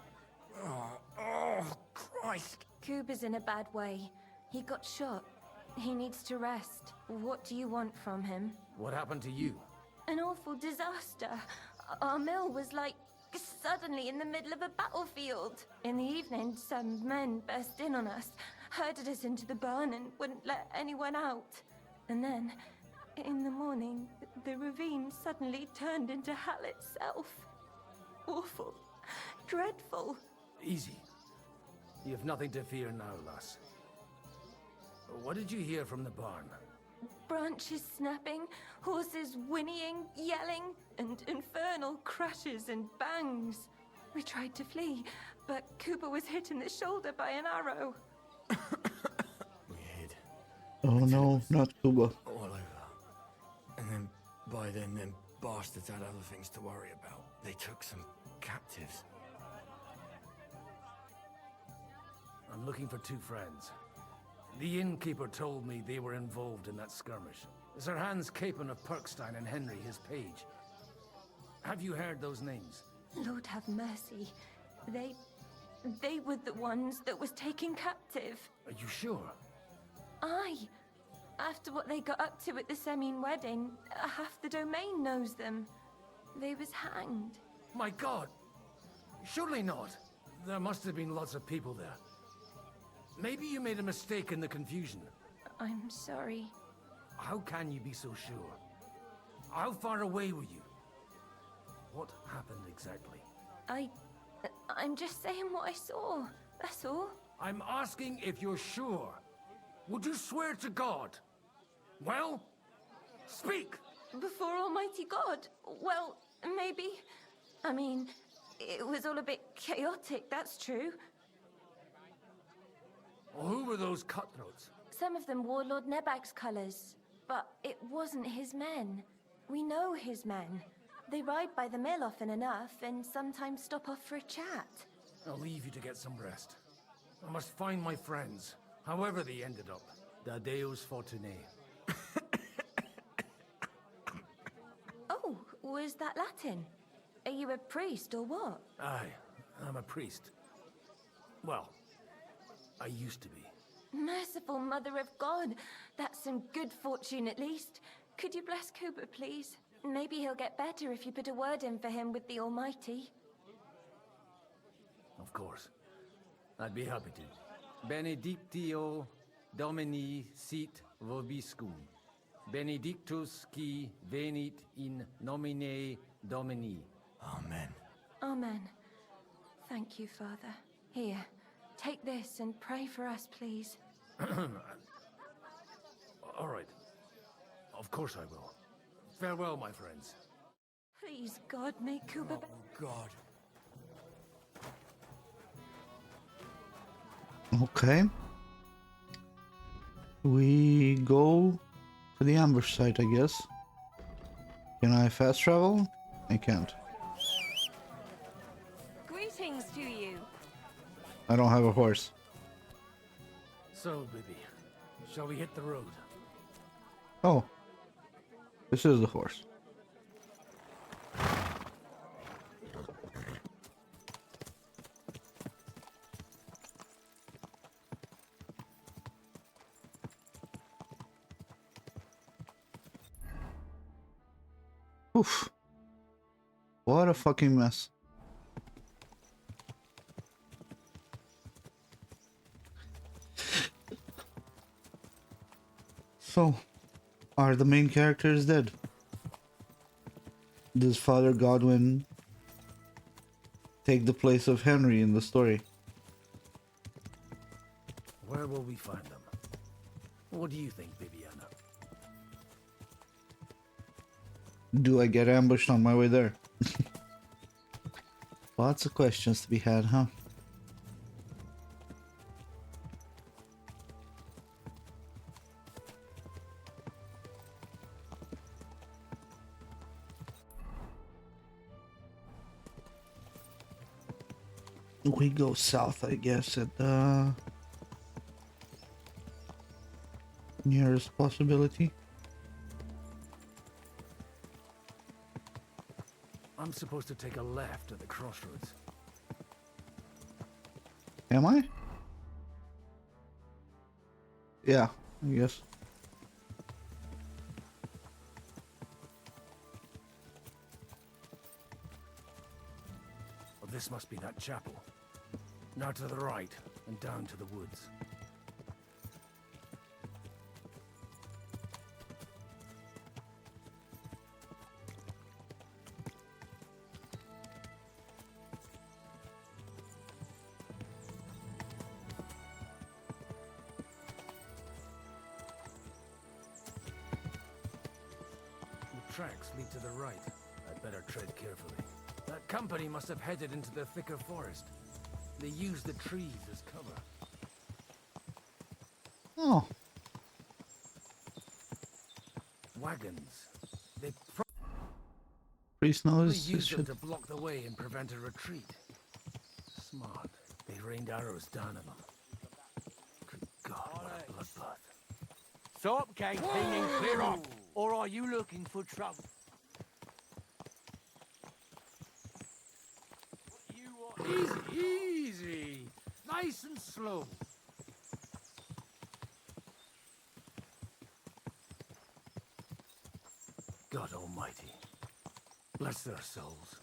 Oh, Christ. Kuba's in a bad way. He got shot. He needs to rest. What do you want from him? What happened to you? An awful disaster. Our mill was like suddenly in the middle of a battlefield. In the evening, some men burst in on us, herded us into the barn and wouldn't let anyone out. And then, in the morning, the ravine suddenly turned into hell itself. Awful. Dreadful. Easy. You have nothing to fear now, lass. What did you hear from the barn? Branches snapping, horses whinnying, yelling, and infernal crashes and bangs. We tried to flee, but Cooper was hit in the shoulder by an arrow. We hid. Oh no, not Kuba. All over. And then, by then, them bastards had other things to worry about. They took some captives. I'm looking for two friends. The innkeeper told me they were involved in that skirmish. Sir Hans Capon of Perkstein and Henry, his page. Have you heard those names? Lord have mercy. They were the ones that was taken captive. Are you sure? Aye. After what they got up to at the Semine wedding, half the domain knows them. They was hanged. My God! Surely not. There must have been lots of people there. Maybe you made a mistake in the confusion. I'm sorry. How can you be so sure? How far away were you? What happened exactly? I'm just saying what I saw. That's all. I'm asking if you're sure. Would you swear to God? Well, speak! Before Almighty God? Well, maybe. I mean, it was all a bit chaotic, that's true. Well, who were those cutthroats? Some of them wore Lord Nebag's colours, but it wasn't his men. We know his men. They ride by the mill often enough, and sometimes stop off for a chat. I'll leave you to get some rest. I must find my friends, however they ended up. Da Deus Fortunae. Oh, was that Latin? Are you a priest or what? Aye, I'm a priest. Well, I used to be. Merciful Mother of God. That's some good fortune at least. Could you bless Cooper, please? Maybe he'll get better if you put a word in for him with the Almighty. Of course. I'd be happy to. Benedictio Domini sit vobiscum. Benedictus qui venit in nomine Domini. Amen. Amen. Thank you, Father. Here, take this and pray for us, please. All right. Of course I will. Farewell, my friends. Please, God, make Cooper... God. Okay. We go to the ambush site, I guess. Can I fast travel? I can't. Greetings to you. I don't have a horse. So, Bibby, shall we hit the road? Oh. This is the horse. Oof. What a fucking mess. So, are the main characters dead? Does Father Godwin take the place of Henry in the story? Where will we find them? What do you think, Bibiana? Do I get ambushed on my way there? Lots of questions to be had, huh? We go south, I guess, at the nearest possibility. I'm supposed to take a left at the crossroads. Am I? Yeah, I guess. Well, this must be that chapel. Now to the right, and down to the woods. The tracks lead to the right. I'd better tread carefully. That company must have headed into the thicker forest. They use the trees as cover. Oh. Wagons. They Priest probably knows used them shit. to block the way and prevent a retreat. Smart. They rained arrows down at them. Good God, what a bloodbath. Stop campaigning and clear off, or are you looking for trouble? Easy, easy. Nice and slow. God almighty. Bless their souls.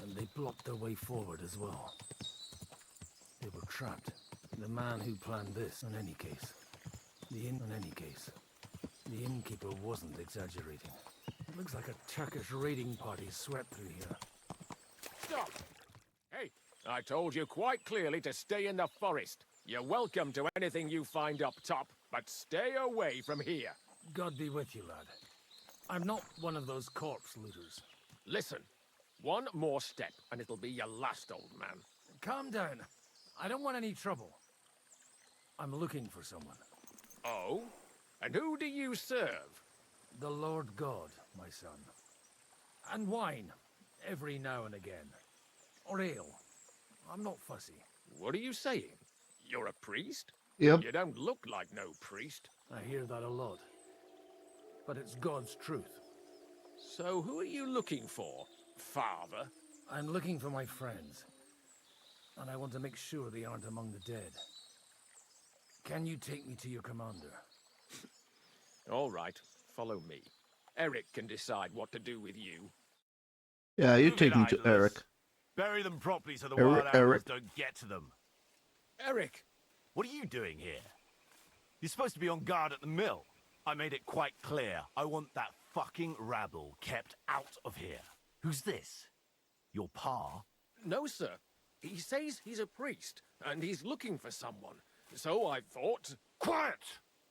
And they blocked their way forward as well. They were trapped. The man who planned this, in any case. The innkeeper wasn't exaggerating. It looks like a Turkish raiding party swept through here. Stop! Hey, I told you quite clearly to stay in the forest. You're welcome to anything you find up top, but stay away from here. God be with you, lad. I'm not one of those corpse looters. Listen, one more step and it'll be your last, old man. Calm down. I don't want any trouble. I'm looking for someone. Oh? And who do you serve? The Lord God, my son. And wine, every now and again. Or ale. I'm not fussy. What are you saying? You're a priest? Yep. You don't look like no priest. I hear that a lot. But it's God's truth. So who are you looking for, father? I'm looking for my friends. And I want to make sure they aren't among the dead. Can you take me to your commander? All right, follow me. Eric can decide what to do with you. Yeah, you take me to idlers. Eric. Bury them properly so the Eric- wild animals Eric. don't get to them. Eric! What are you doing here? You're supposed to be on guard at the mill. I made it quite clear. I want that fucking rabble kept out of here. Who's this? Your pa? No, sir. He says he's a priest, and he's looking for someone. So I thought... Quiet!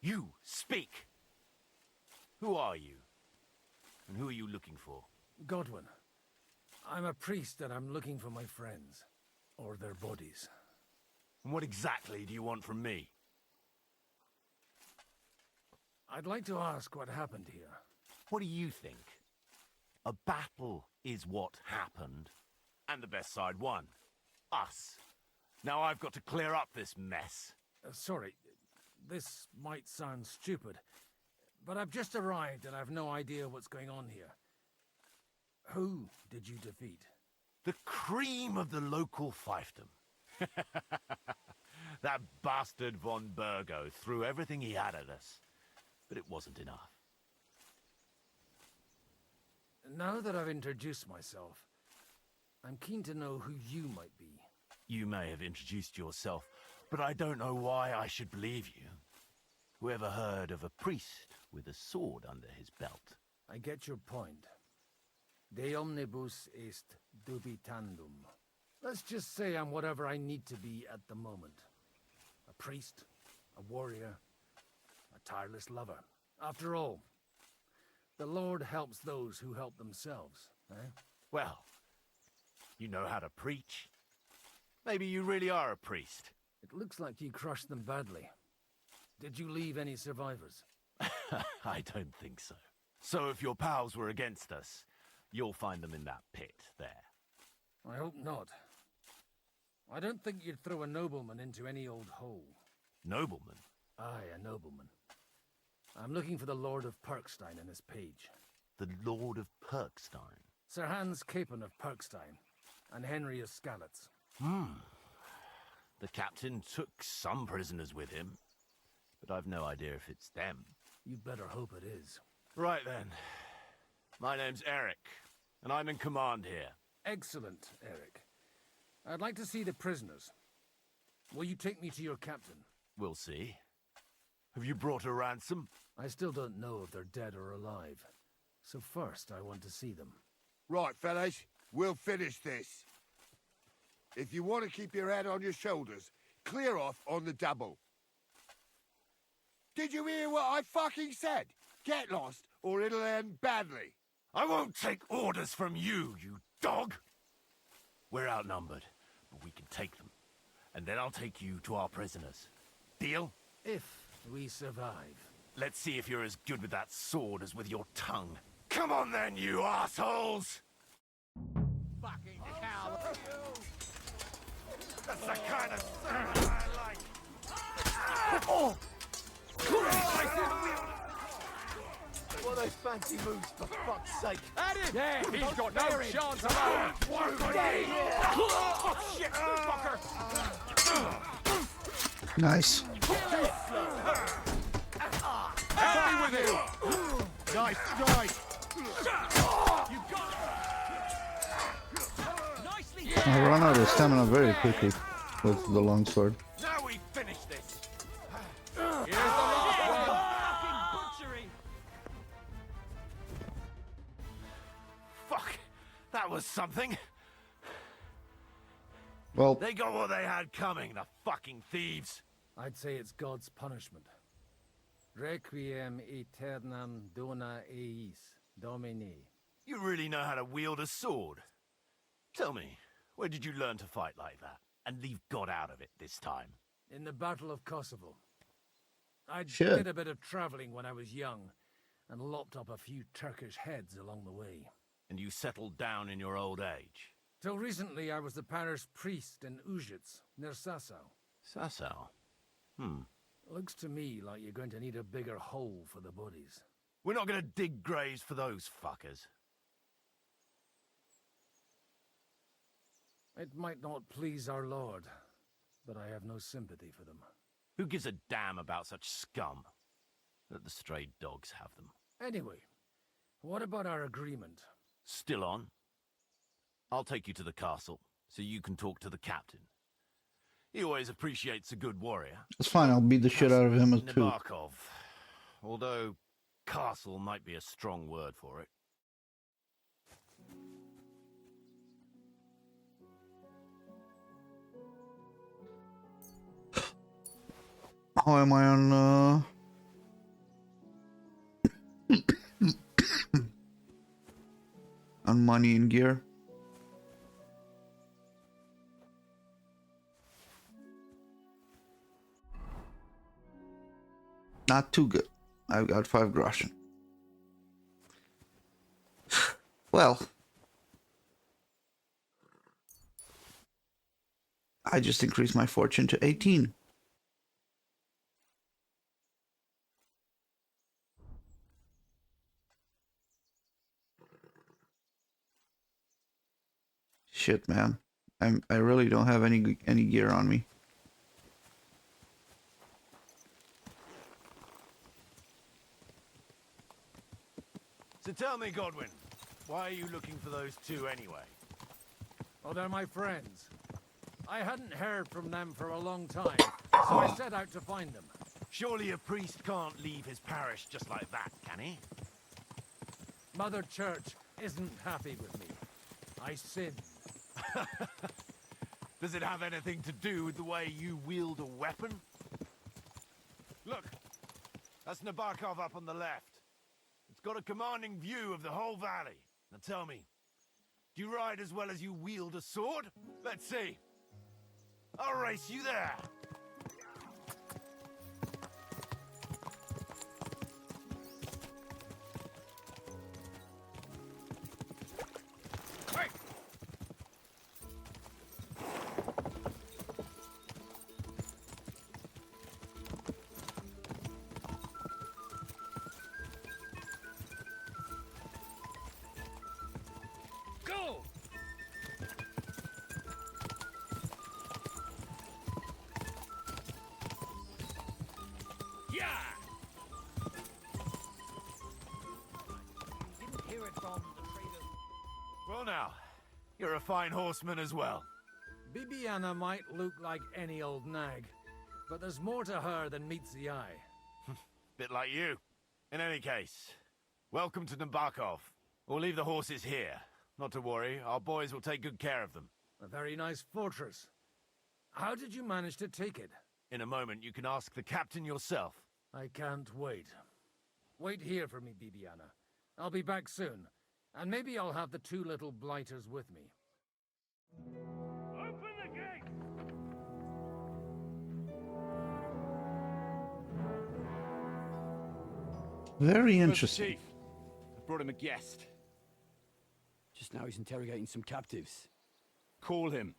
You, speak! Who are you? And who are you looking for? Godwin. I'm a priest and I'm looking for my friends. Or their bodies. And what exactly do you want from me? I'd like to ask what happened here. What do you think? A battle is what happened. And the best side won. Us. Now I've got to clear up this mess. Sorry, this might sound stupid, but I've just arrived and I've no idea what's going on here. Who did you defeat? The cream of the local fiefdom. That bastard von Burgo threw everything he had at us, but it wasn't enough. Now that I've introduced myself, I'm keen to know who you might be. You may have introduced yourself, but I don't know why I should believe you. Whoever heard of a priest with a sword under his belt? I get your point. De omnibus est dubitandum. Let's just say I'm whatever I need to be at the moment. A priest, a warrior, a tireless lover. After all, the Lord helps those who help themselves, eh? Well, you know how to preach. Maybe you really are a priest. It looks like you crushed them badly. Did you leave any survivors? I don't think so. So if your pals were against us, you'll find them in that pit there. I hope not. I don't think you'd throw a nobleman into any old hole. Nobleman? Aye, a nobleman. I'm looking for the Lord of Perkstein and his page. The Lord of Perkstein? Sir Hans Capon of Perkstein, and Henry of Skalitz. The captain took some prisoners with him, but I've no idea if it's them. You'd better hope it is. Right then. My name's Eric, and I'm in command here. Excellent, Eric. I'd like to see the prisoners. Will you take me to your captain? We'll see. Have you brought a ransom? I still don't know if they're dead or alive. So first, I want to see them. Right, fellas, we'll finish this. If you want to keep your head on your shoulders, clear off on the double. Did you hear what I fucking said? Get lost, or it'll end badly. I won't take orders from you, you dog! We're outnumbered, but we can take them. And then I'll take you to our prisoners. Deal? If we survive. Let's see if you're as good with that sword as with your tongue. Come on then, you assholes! Fucking hell! That's the kind of sermon I like! Oh! What are those fancy moves, for fuck's sake? At him! Yeah, He's got no bear him. chance of our... Oh, shit, fucker! Nice. Happy with you! Nice strike! I run out of stamina very quickly with the longsword. Now we finish this. Fuck, that was something. Well, they got what they had coming, the fucking thieves. I'd say it's God's punishment. Requiem aeternam dona eis, Domini. You really know how to wield a sword. Tell me, where did you learn to fight like that? And leave God out of it this time? In the Battle of Kosovo. I Shit. did a bit of traveling when I was young, and lopped up a few Turkish heads along the way. And you settled down in your old age? Till recently, I was the parish priest in Užice, near Sasau. Sasau? Looks to me like you're going to need a bigger hole for the bodies. We're not gonna dig graves for those fuckers. It might not please our Lord, but I have no sympathy for them. Who gives a damn about such scum? Let the stray dogs have them. Anyway, what about our agreement? Still on? I'll take you to the castle, so you can talk to the captain. He always appreciates a good warrior. It's fine, I'll beat the shit out of him too. Nabokov. Although, castle might be a strong word for it. How am I on, on money and gear? Not too good. I've got 5 groschen. Well, I just increased my fortune to 18. Shit, man. I really don't have any gear on me. So tell me, Godwin, why are you looking for those two anyway? Oh, they're my friends. I hadn't heard from them for a long time, so I set out to find them. Surely a priest can't leave his parish just like that, can he? Mother Church isn't happy with me. I sinned. Does it have anything to do with the way you wield a weapon? Look, that's Nabokov up on the left. It's got a commanding view of the whole valley. Now tell me, do you ride as well as you wield a sword? Let's see. I'll race you there. Quick! Go! Yeah! Didn't hear it from the trader. Well now, you're a fine horseman as well. Bibiana might look like any old nag, but there's more to her than meets the eye. Bit like you. In any case, welcome to Nabokov. We'll leave the horses here. Not to worry, our boys will take good care of them. A very nice fortress. How did you manage to take it? In a moment, you can ask the captain yourself. I can't wait. Wait here for me, Bibiana. I'll be back soon, and maybe I'll have the 2 little blighters with me. Open the gate! Very Where's the interesting. chief? I brought him a guest. Just now he's interrogating some captives. Call him.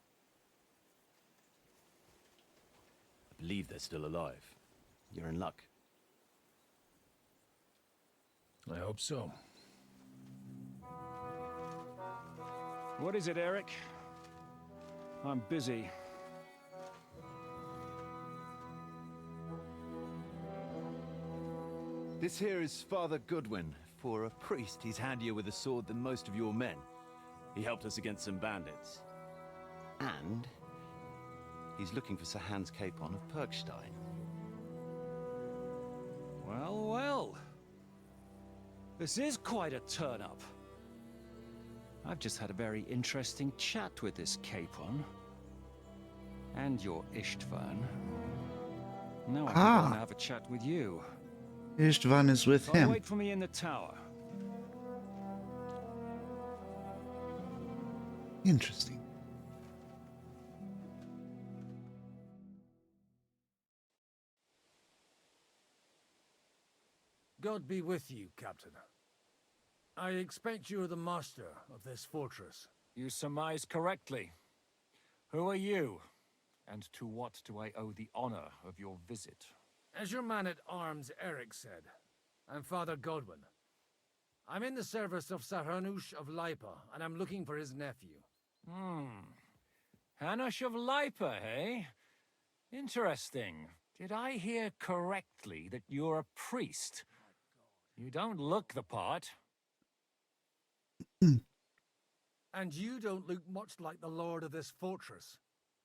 I believe they're still alive. You're in luck. I hope so. What is it, Eric? I'm busy. This here is Father Goodwin For a priest, he's handier with a sword than most of your men. He helped us against some bandits. And he's looking for Sir Hans Capon of Perkstein. Well, well. This is quite a turn-up. I've just had a very interesting chat with this Capon. And your Istvan. Now I can go and have a chat with you. Istvan is with So him. wait for me in the tower. Interesting. God be with you, Captain. I expect you are the master of this fortress. You surmise correctly. Who are you? And to what do I owe the honor of your visit? As your man-at-arms Eric said, I'm Father Godwin. I'm in the service of Sir Hanush of Lipa, and I'm looking for his nephew. Hanush of Lipa, eh? Interesting. Did I hear correctly that you're a priest? You don't look the part. And you don't look much like the lord of this fortress.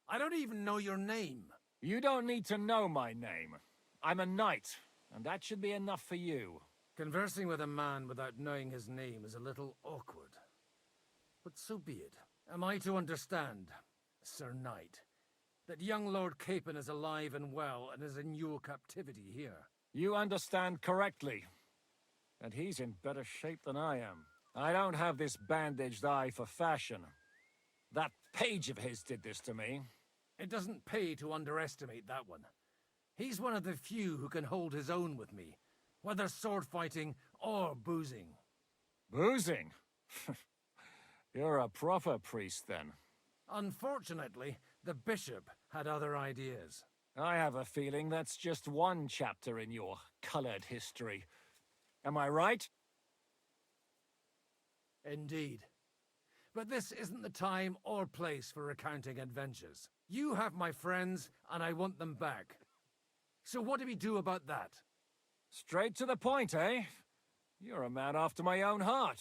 I don't even know your name. You don't need to know my name. I'm a knight, and that should be enough for you. Conversing with a man without knowing his name is a little awkward. But so be it. Am I to understand, Sir Knight, that young Lord Capon is alive and well and is in your captivity here? You understand correctly. And he's in better shape than I am. I don't have this bandaged eye for fashion. That page of his did this to me. It doesn't pay to underestimate that one. He's one of the few who can hold his own with me, whether sword fighting or boozing. Boozing? You're a proper priest, then. Unfortunately, the bishop had other ideas. I have a feeling that's just one chapter in your colored history. Am I right? Indeed. But this isn't the time or place for recounting adventures. You have my friends, and I want them back. So what do we do about that? Straight to the point, eh? You're a man after my own heart.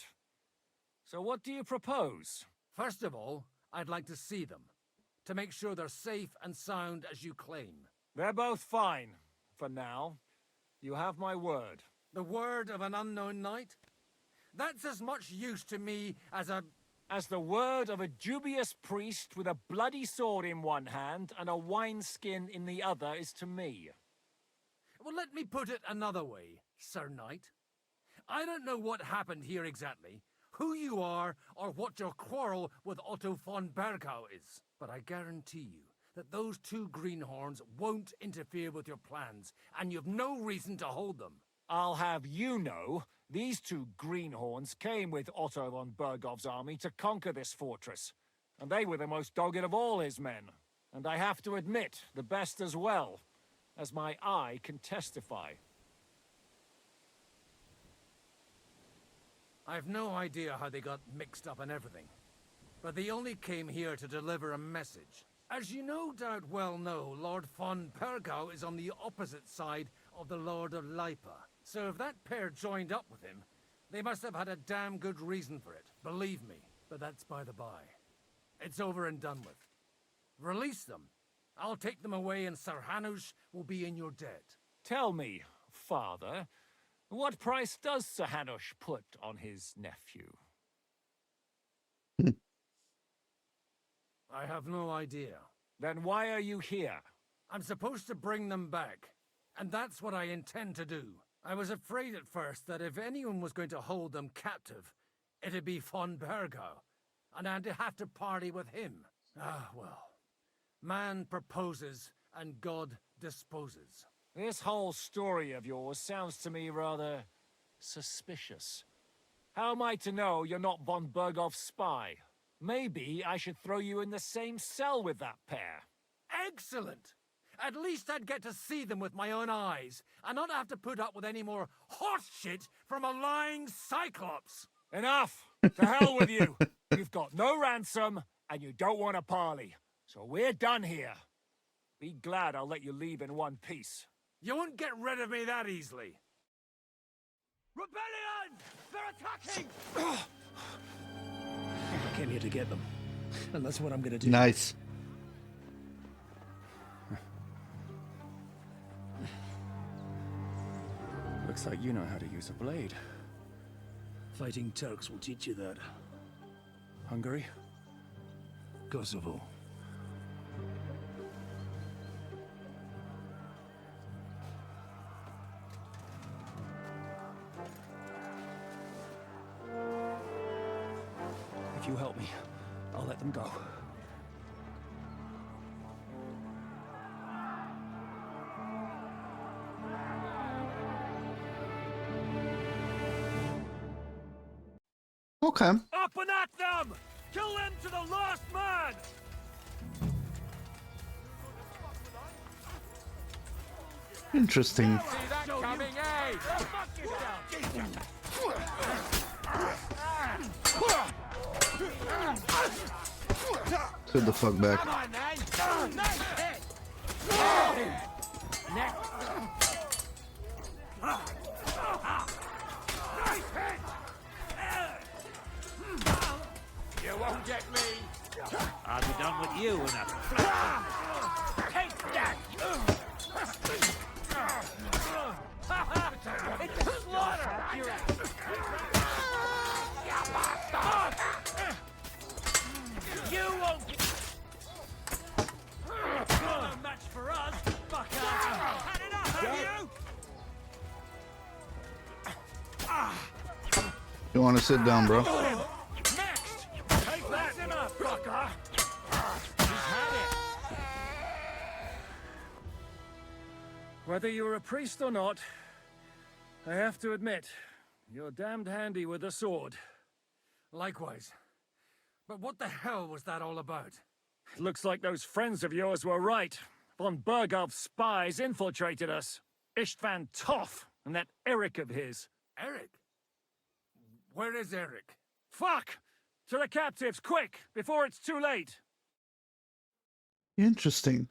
So what do you propose? First of all, I'd like to see them, to make sure they're safe and sound as you claim. They're both fine, for now. You have my word. The word of an unknown knight? That's as much use to me as the word of a dubious priest with a bloody sword in one hand and a wineskin in the other is to me. Well, let me put it another way, Sir Knight. I don't know what happened here exactly, who you are, or what your quarrel with Otto von Bergau is. But I guarantee you that those two greenhorns won't interfere with your plans, and you've no reason to hold them. I'll have you know, these two greenhorns came with Otto von Bergov's army to conquer this fortress, and they were the most dogged of all his men. And I have to admit, the best as well, as my eye can testify. I've no idea how they got mixed up in everything, but they only came here to deliver a message. As you no doubt well know, Lord von Bergau is on the opposite side of the Lord of Lipa. So if that pair joined up with him, they must have had a damn good reason for it, believe me. But that's by the by. It's over and done with. Release them. I'll take them away and Sir Hanush will be in your debt. Tell me, Father, what price does Sir Hanush put on his nephew? I have no idea. Then why are you here? I'm supposed to bring them back, and that's what I intend to do. I was afraid at first that if anyone was going to hold them captive, it'd be von Bergau, and I'd have to party with him. Ah, well. Man proposes, and God disposes. This whole story of yours sounds to me rather suspicious. How am I to know you're not von Bergov's spy? Maybe I should throw you in the same cell with that pair. Excellent! At least I'd get to see them with my own eyes, and not have to put up with any more horse shit from a lying cyclops! Enough! To hell with you! You've got no ransom, and you don't want a parley. So we're done here. Be glad I'll let you leave in one piece. You won't get rid of me that easily. Rebellion! They're attacking! I came here to get them. And that's what I'm gonna do. Nice. Looks like you know how to use a blade. Fighting Turks will teach you that. Hungary? Kosovo. If you help me, I'll let them go. Okay. Up and at them! Kill them to the last man! Interesting. See that coming, eh? Get the fuck back. Come on, then! Nice hit! Neck! Nice hit! You won't get me! I'll be done with you in a flash. Take that! It's a slaughter! You won't get... Not a match for us, fucker! Had enough, have you? You want to sit down, bro? Next! Take that! That's enough, fucker! He's had it! Whether you're a priest or not, I have to admit, you're damned handy with a sword. Likewise. But what the hell was that all about? Looks like those friends of yours were right. Von Bergov's spies infiltrated us. Istvan Toff and that Eric of his. Eric? Where is Eric? Fuck! To the captives, quick, before it's too late! Interesting.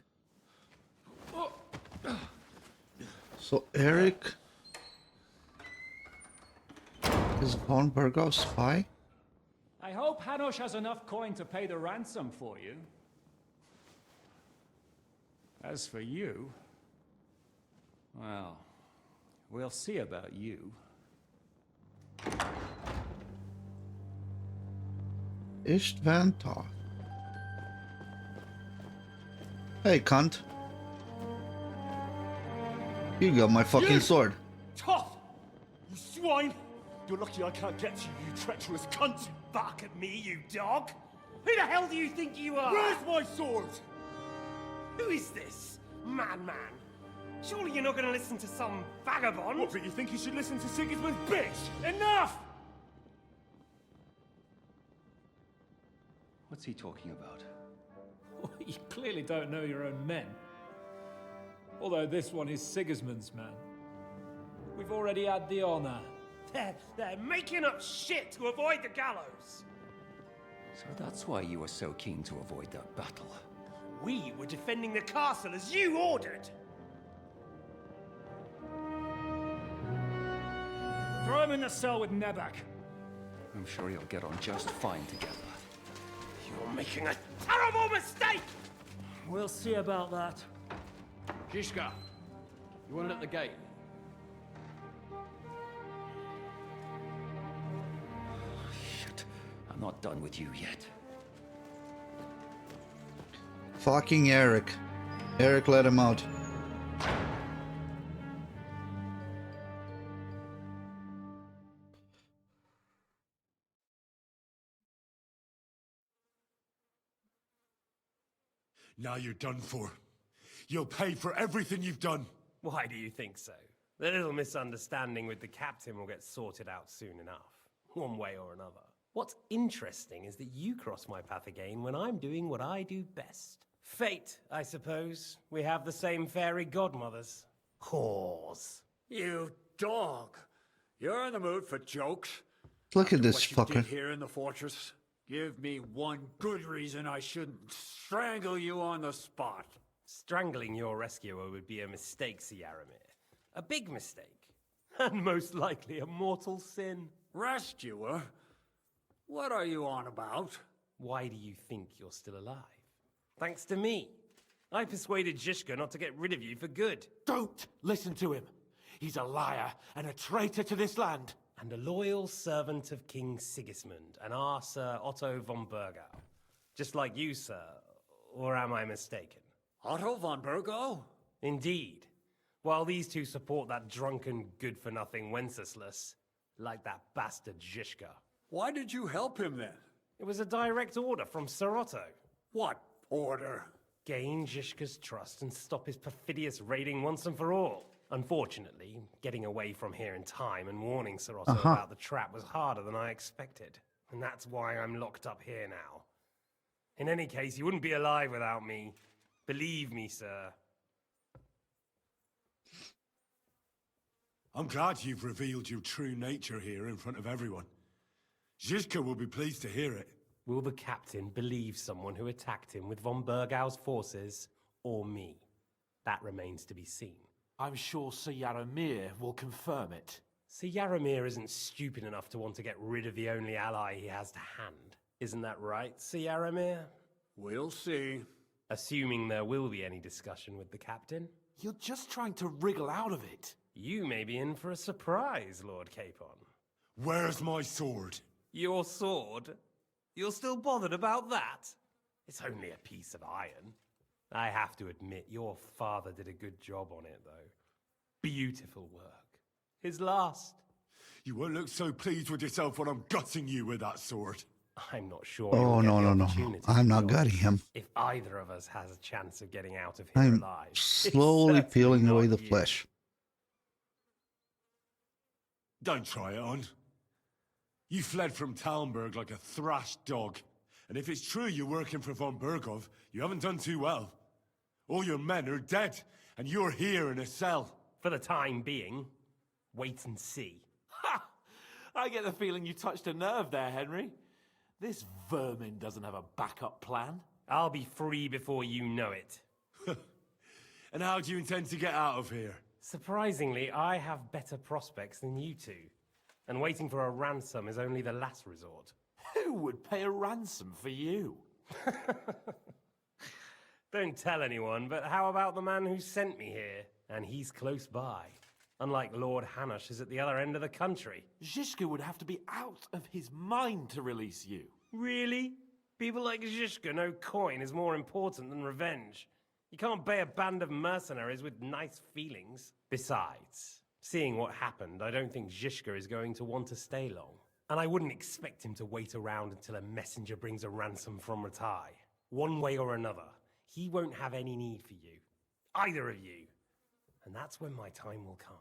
So Eric is Von Bergov's spy? I hope Hanush has enough coin to pay the ransom for you. As for you, well, we'll see about you. Istvan Toth. Hey, cunt. You got my fucking sword. Tough! You swine! You're lucky I can't get to you, you treacherous cunt! Bark at me, you dog! Who the hell do you think you are? Where's my sword? Who is this? Madman! Surely you're not gonna listen to some vagabond? What, but you think you should listen to Sigismund's bitch? Enough! What's he talking about? You clearly don't know your own men. Although this one is Sigismund's man. We've already had the honor. They're making up shit to avoid the gallows! So that's why you were so keen to avoid that battle. We were defending the castle as you ordered! Throw him in the cell with Nebak. I'm sure you'll get on just fine together. You're making a terrible mistake! We'll see about that. Shishka, you want it at the gate? Shit, I'm not done with you yet. Fucking Eric. Eric let him out. Now you're done for. You'll pay for everything you've done. Why do you think so? The little misunderstanding with the captain will get sorted out soon enough, one way or another. What's interesting is that you cross my path again when I'm doing what I do best. Fate, I suppose. We have the same fairy godmothers. Whores. You dog! You're in the mood for jokes. Look at this what you fucker. did here in the fortress. Give me one good reason I shouldn't strangle you on the spot. Strangling your rescuer would be a mistake, Sir Yaramir. A big mistake. And most likely a mortal sin. Rescuer? What are you on about? Why do you think you're still alive? Thanks to me. I persuaded Zhishka not to get rid of you for good. Don't listen to him. He's a liar and a traitor to this land. And a loyal servant of King Sigismund and our Sir Otto von Burgau. Just like you, sir. Or am I mistaken? Otto von Burgau? Indeed. While these two support that drunken, good-for-nothing Wenceslas, like that bastard Zhishka. Why did you help him then? It was a direct order from Sir Otto. What order? Gain Zhishka's trust and stop his perfidious raiding once and for all. Unfortunately, getting away from here in time and warning Sir Otto about the trap was harder than I expected. And that's why I'm locked up here now. In any case, you wouldn't be alive without me. Believe me, sir. I'm glad you've revealed your true nature here in front of everyone. Zhishka will be pleased to hear it. Will the captain believe someone who attacked him with von Burgau's forces, or me? That remains to be seen. I'm sure Sir Yaramir will confirm it. Sir Yaramir isn't stupid enough to want to get rid of the only ally he has to hand. Isn't that right, Sir Yaramir? We'll see. Assuming there will be any discussion with the captain. You're just trying to wriggle out of it. You may be in for a surprise, Lord Capon. Where's my sword? Your sword? You're still bothered about that? It's only a piece of iron. I have to admit, your father did a good job on it, though. Beautiful work. His last. You won't look so pleased with yourself when I'm gutting you with that sword. I'm not sure. Oh, no. I'm not gutting him. If either of us has a chance of getting out of here I'm alive. slowly peeling away the flesh. Don't try it on. You fled from Talmberg like a thrashed dog. And if it's true you're working for von Burgov, you haven't done too well. All your men are dead, and you're here in a cell. For the time being, wait and see. Ha! I get the feeling you touched a nerve there, Henry. This vermin doesn't have a backup plan. I'll be free before you know it. And how do you intend to get out of here? Surprisingly, I have better prospects than you two. And waiting for a ransom is only the last resort. Who would pay a ransom for you? Don't tell anyone, but how about the man who sent me here? And he's close by. Unlike Lord Hanush is at the other end of the country. Zhishka would have to be out of his mind to release you. Really? People like Zhishka know coin is more important than revenge. You can't pay a band of mercenaries with nice feelings. Besides, seeing what happened, I don't think Zhishka is going to want to stay long. And I wouldn't expect him to wait around until a messenger brings a ransom from Ratai. One way or another, he won't have any need for you. Either of you. And that's when my time will come.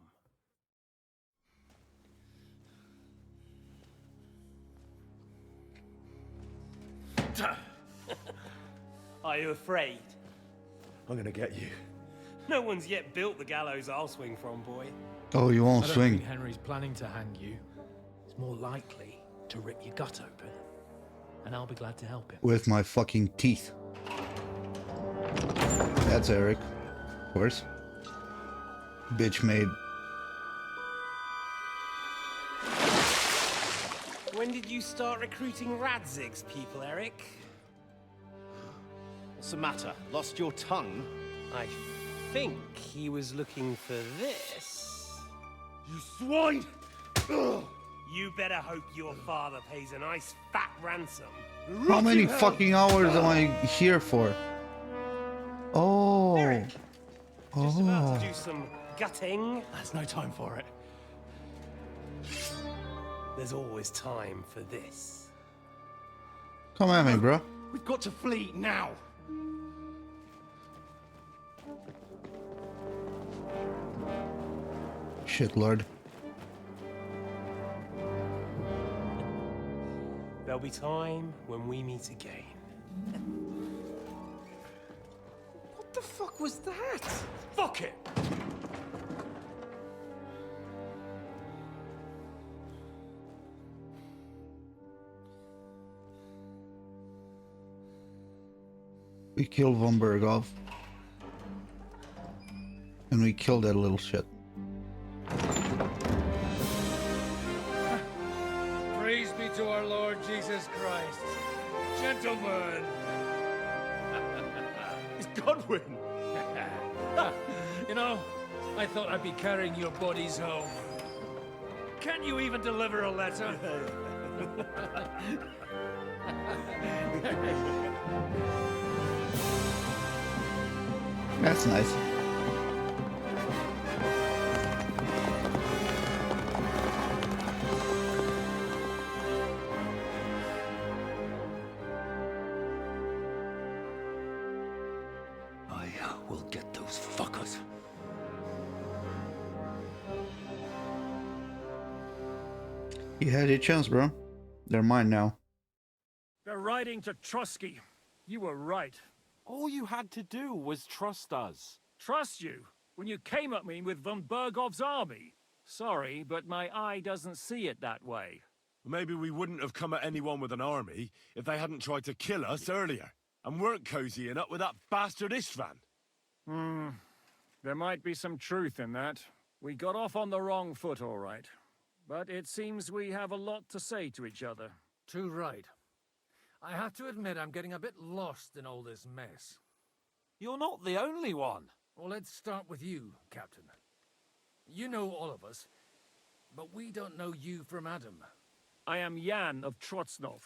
Are you afraid? I'm gonna get you. No one's yet built the gallows I'll swing from, boy. Oh, you won't I don't swing. think Henry's planning to hang you. He's more likely to rip your gut open. And I'll be glad to help him. With my fucking teeth. That's Eric. Of course. Bitch made. When did you start recruiting Radzig's people, Eric? What's the matter? Lost your tongue? I think he was looking for this. You swine! Ugh. You better hope your father pays a nice fat ransom. How many fucking hours am I here for? Oh. Eric, just about Oh. to do some gutting. There's no time for it. There's always time for this. Come at me, bro. We've got to flee now! Shit, Lord. There'll be time when we meet again. What the fuck was that? Fuck it! We killed von Burgov. And we killed that little shit. our Lord Jesus Christ. Gentlemen! It's Godwin! You know, I thought I'd be carrying your bodies home. Can you even deliver a letter? That's nice. I will get those fuckers. You had your chance, bro. They're mine now. They're riding to Trusky. You were right. All you had to do was trust us. Trust you? When you came at me with von Bergov's army? Sorry, but my eye doesn't see it that way. Maybe we wouldn't have come at anyone with an army if they hadn't tried to kill us earlier, and weren't cozying up with that bastard Istvan. There might be some truth in that. We got off on the wrong foot, all right. But it seems we have a lot to say to each other. Too right. I have to admit I'm getting a bit lost in all this mess. You're not the only one. Well, let's start with you, Captain. You know all of us, but we don't know you from Adam. I am Jan of Trotsnov,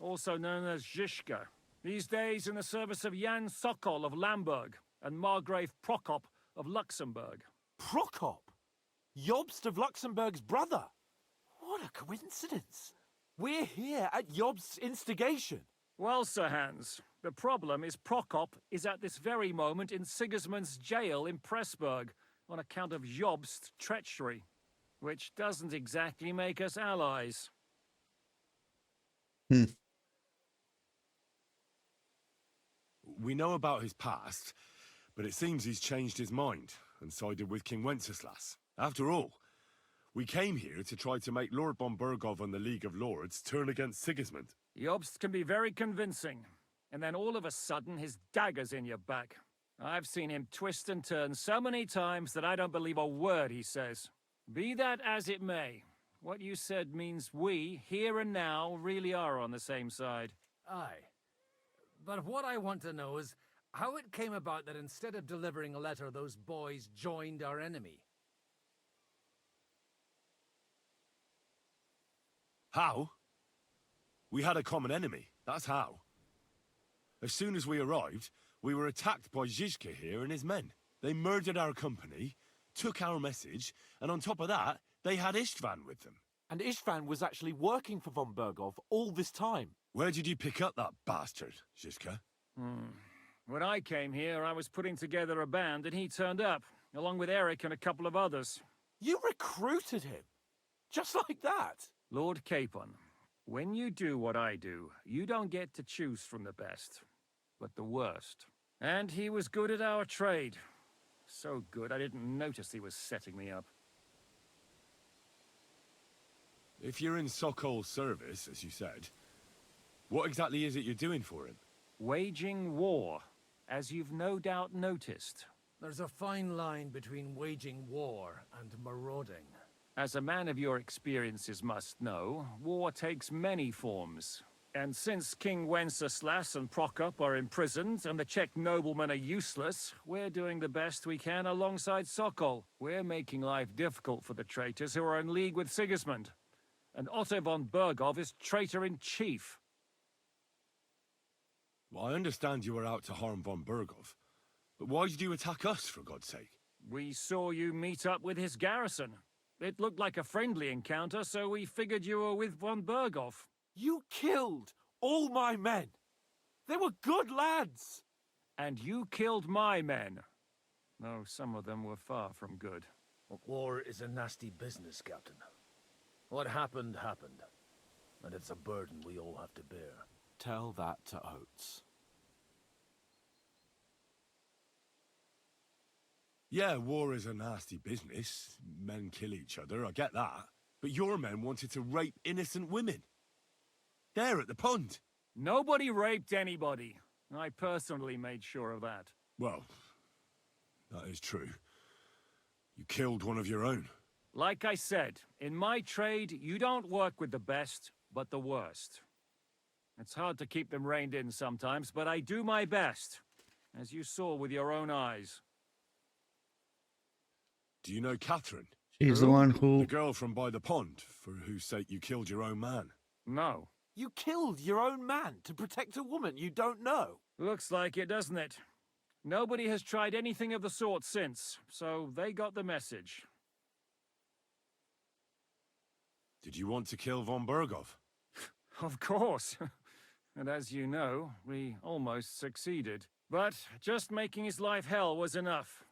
also known as Zhishka. These days in the service of Jan Sokol of Lamberg and Margrave Prokop of Luxembourg. Prokop? Jobst of Luxembourg's brother? What a coincidence. We're here at Jobst's instigation. Well, Sir Hans, the problem is Prokop is at this very moment in Sigismund's jail in Pressburg on account of Jobst's treachery, which doesn't exactly make us allies. We know about his past, but it seems he's changed his mind and sided with King Wenceslas. After all, we came here to try to make Lord von Bergov and the League of Lords turn against Sigismund. Jobst can be very convincing, and then all of a sudden his dagger's in your back. I've seen him twist and turn so many times that I don't believe a word he says. Be that as it may, what you said means we, here and now, really are on the same side. Aye. But what I want to know is how it came about that instead of delivering a letter, those boys joined our enemy. How? We had a common enemy, that's how. As soon as we arrived, we were attacked by Zhizka here and his men. They murdered our company, took our message, and on top of that, they had Istvan with them. And Istvan was actually working for von Bergov all this time. Where did you pick up that bastard, Zhizka? When I came here, I was putting together a band and he turned up, along with Eric and a couple of others. You recruited him? Just like that? Lord Capon, when you do what I do, you don't get to choose from the best, but the worst. And he was good at our trade. So good, I didn't notice he was setting me up. If you're in Sokol's service, as you said, what exactly is it you're doing for him? Waging war, as you've no doubt noticed. There's a fine line between waging war and marauding. As a man of your experiences must know, war takes many forms. And since King Wenceslas and Prokop are imprisoned and the Czech noblemen are useless, we're doing the best we can alongside Sokol. We're making life difficult for the traitors who are in league with Sigismund. And Otto von Bergov is traitor-in-chief. Well, I understand you were out to harm von Bergov, but why did you attack us, for God's sake? We saw you meet up with his garrison. It looked like a friendly encounter, so we figured you were with von Bergov. You killed all my men. They were good lads. And you killed my men. Though some of them were far from good. War is a nasty business, Captain. What happened, happened. And it's a burden we all have to bear. Tell that to Oates. Yeah, war is a nasty business. Men kill each other, I get that. But your men wanted to rape innocent women. There at the pond. Nobody raped anybody. I personally made sure of that. Well, that is true. You killed one of your own. Like I said, in my trade, you don't work with the best, but the worst. It's hard to keep them reined in sometimes, but I do my best, as you saw with your own eyes. Do you know Catherine? She's the one who... The girl from by the pond, for whose sake you killed your own man. No. You killed your own man to protect a woman you don't know? Looks like it, doesn't it? Nobody has tried anything of the sort since, so they got the message. Did you want to kill von Berghoff? Of course. And as you know, we almost succeeded. But just making his life hell was enough.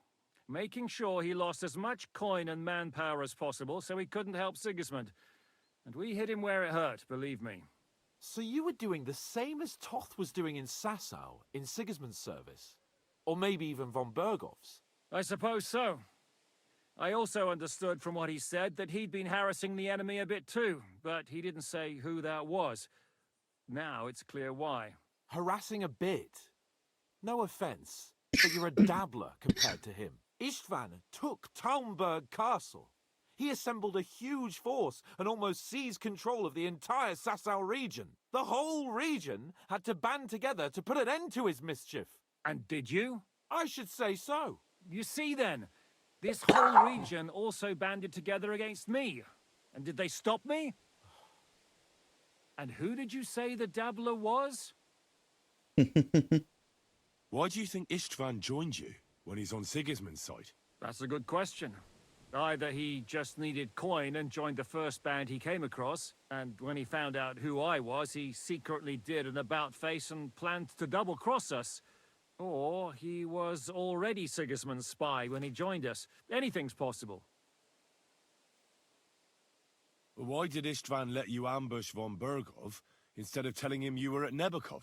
Making sure he lost as much coin and manpower as possible so he couldn't help Sigismund. And we hit him where it hurt, believe me. So you were doing the same as Toth was doing in Sasau, in Sigismund's service? Or maybe even von Berghoff's? I suppose so. I also understood from what he said that he'd been harassing the enemy a bit too, but he didn't say who that was. Now it's clear why. Harassing a bit? No offense, but you're a dabbler compared to him. Istvan took Talmberg Castle. He assembled a huge force and almost seized control of the entire Sasau region. The whole region had to band together to put an end to his mischief. And did you? I should say so. You see then, this whole region also banded together against me. And did they stop me? And who did you say the dabbler was? Why do you think Istvan joined you when he's on Sigismund's side? That's a good question. Either he just needed coin and joined the first band he came across, and when he found out who I was, he secretly did an about-face and planned to double-cross us. Or he was already Sigismund's spy when he joined us. Anything's possible. Why did Istvan let you ambush von Berghoff instead of telling him you were at Nebakov?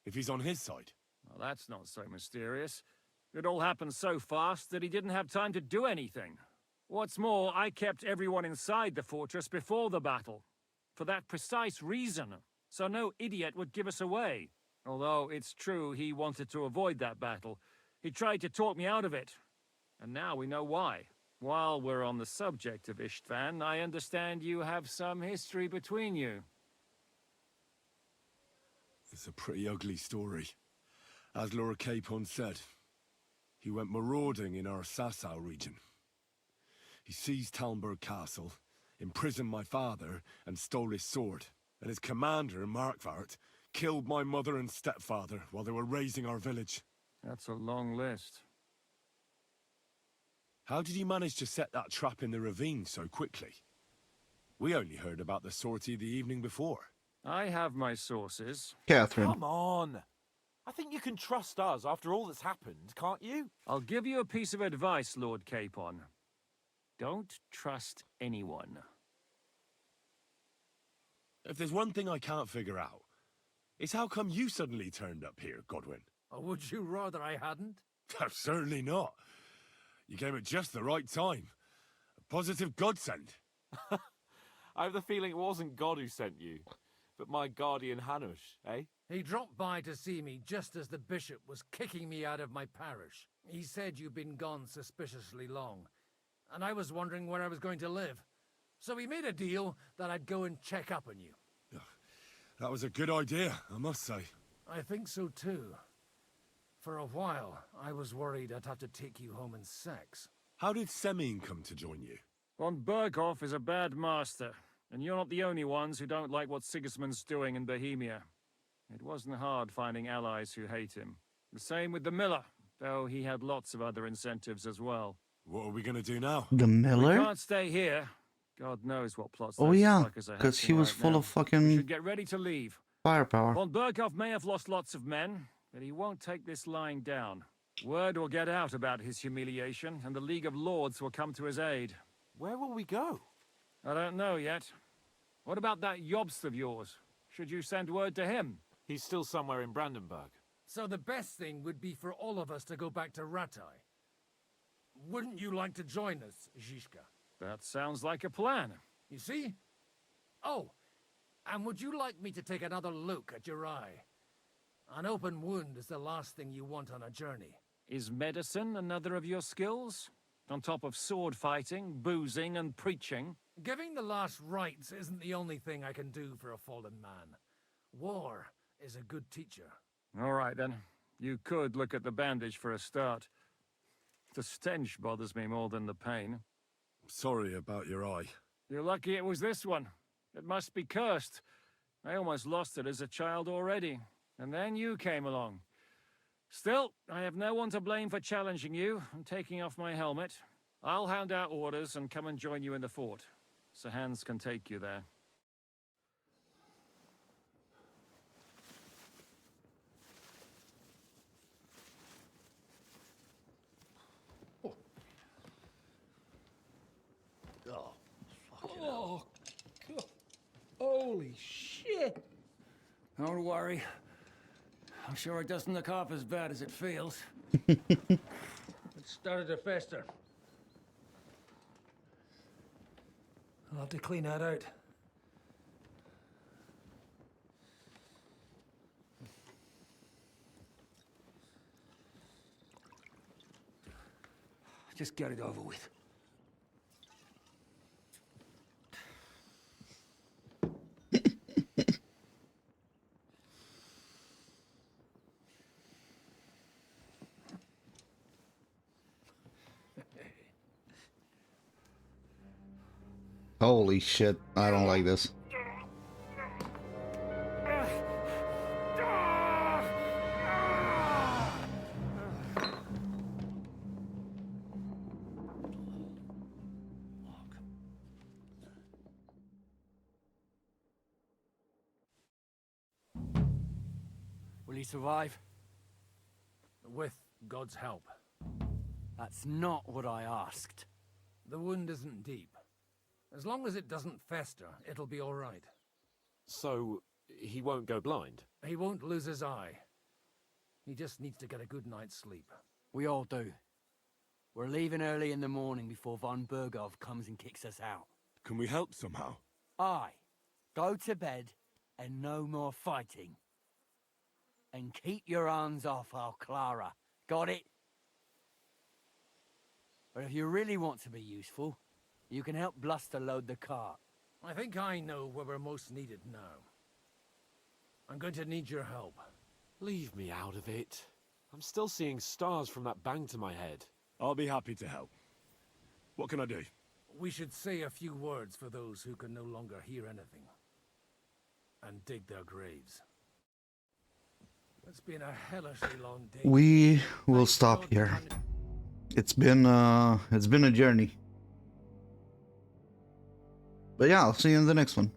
If he's on his side. Well, that's not so mysterious. It all happened so fast that he didn't have time to do anything. What's more, I kept everyone inside the fortress before the battle. For that precise reason. So no idiot would give us away. Although it's true he wanted to avoid that battle. He tried to talk me out of it. And now we know why. While we're on the subject of Istvan, I understand you have some history between you. It's a pretty ugly story. As Lord Capon said, he went marauding in our Sasau region. He seized Talmberg Castle, imprisoned my father, and stole his sword. And his commander, Markvart, killed my mother and stepfather while they were raising our village. That's a long list. How did you manage to set that trap in the ravine so quickly? We only heard about the sortie the evening before. I have my sources. Catherine. Come on! I think you can trust us after all that's happened, can't you? I'll give you a piece of advice, Lord Capon. Don't trust anyone. If there's one thing I can't figure out, it's how come you suddenly turned up here, Godwin? Or would you rather I hadn't? Certainly not. You came at just the right time. A positive godsend. I have the feeling it wasn't God who sent you, but my guardian Hanush, eh? He dropped by to see me just as the bishop was kicking me out of my parish. He said you'd been gone suspiciously long, and I was wondering where I was going to live. So we made a deal that I'd go and check up on you. That was a good idea, I must say. I think so too. For a while, I was worried I'd have to take you home in sex. How did Semyon come to join you? Von Berghoff is a bad master, and you're not the only ones who don't like what Sigismund's doing in Bohemia. It wasn't hard finding allies who hate him. The same with the miller, though he had lots of other incentives as well. What are we gonna do now? The miller? We can't stay here. God knows what plots Oh those yeah, fuckers are because he hatching was right full now. of We fucking should get ready to leave. firepower. Von Berghoff may have lost lots of men, but he won't take this lying down. Word will get out about his humiliation, and the League of Lords will come to his aid. Where will we go? I don't know yet. What about that Jobst of yours? Should you send word to him? He's still somewhere in Brandenburg. So the best thing would be for all of us to go back to Ratai. Wouldn't you like to join us, Zizka? That sounds like a plan. You see? Oh, and would you like me to take another look at your eye? An open wound is the last thing you want on a journey. Is medicine another of your skills? On top of sword fighting, boozing, and preaching? Giving the last rites isn't the only thing I can do for a fallen man. War is a good teacher. All right, then. You could look at the bandage for a start. The stench bothers me more than the pain. Sorry about your eye. You're lucky it was this one. It must be cursed. I almost lost it as a child already. And then you came along. Still, I have no one to blame for challenging you and taking off my helmet. I'll hound out orders and come and join you in the fort. Sir Hans can take you there. Oh, fucking hell. God. Holy shit! Don't worry. I'm sure it doesn't look half as bad as it feels. It started to fester. I'll have to clean that out. Just get it over with. Holy shit, I don't like this. Will he survive? With God's help. That's not what I asked. The wound isn't deep. As long as it doesn't fester, it'll be all right. So, he won't go blind? He won't lose his eye. He just needs to get a good night's sleep. We all do. We're leaving early in the morning before von Burgov comes and kicks us out. Can we help somehow? Aye. Go to bed and no more fighting. And keep your hands off our Clara. Got it? But if you really want to be useful, you can help Bluster load the cart. I think I know where we're most needed now. I'm going to need your help. Leave me out of it. I'm still seeing stars from that bang to my head. I'll be happy to help. What can I do? We should say a few words for those who can no longer hear anything. And dig their graves. It's been a hellishly long day. We will stop here. It's been a journey. But yeah, I'll see you in the next one.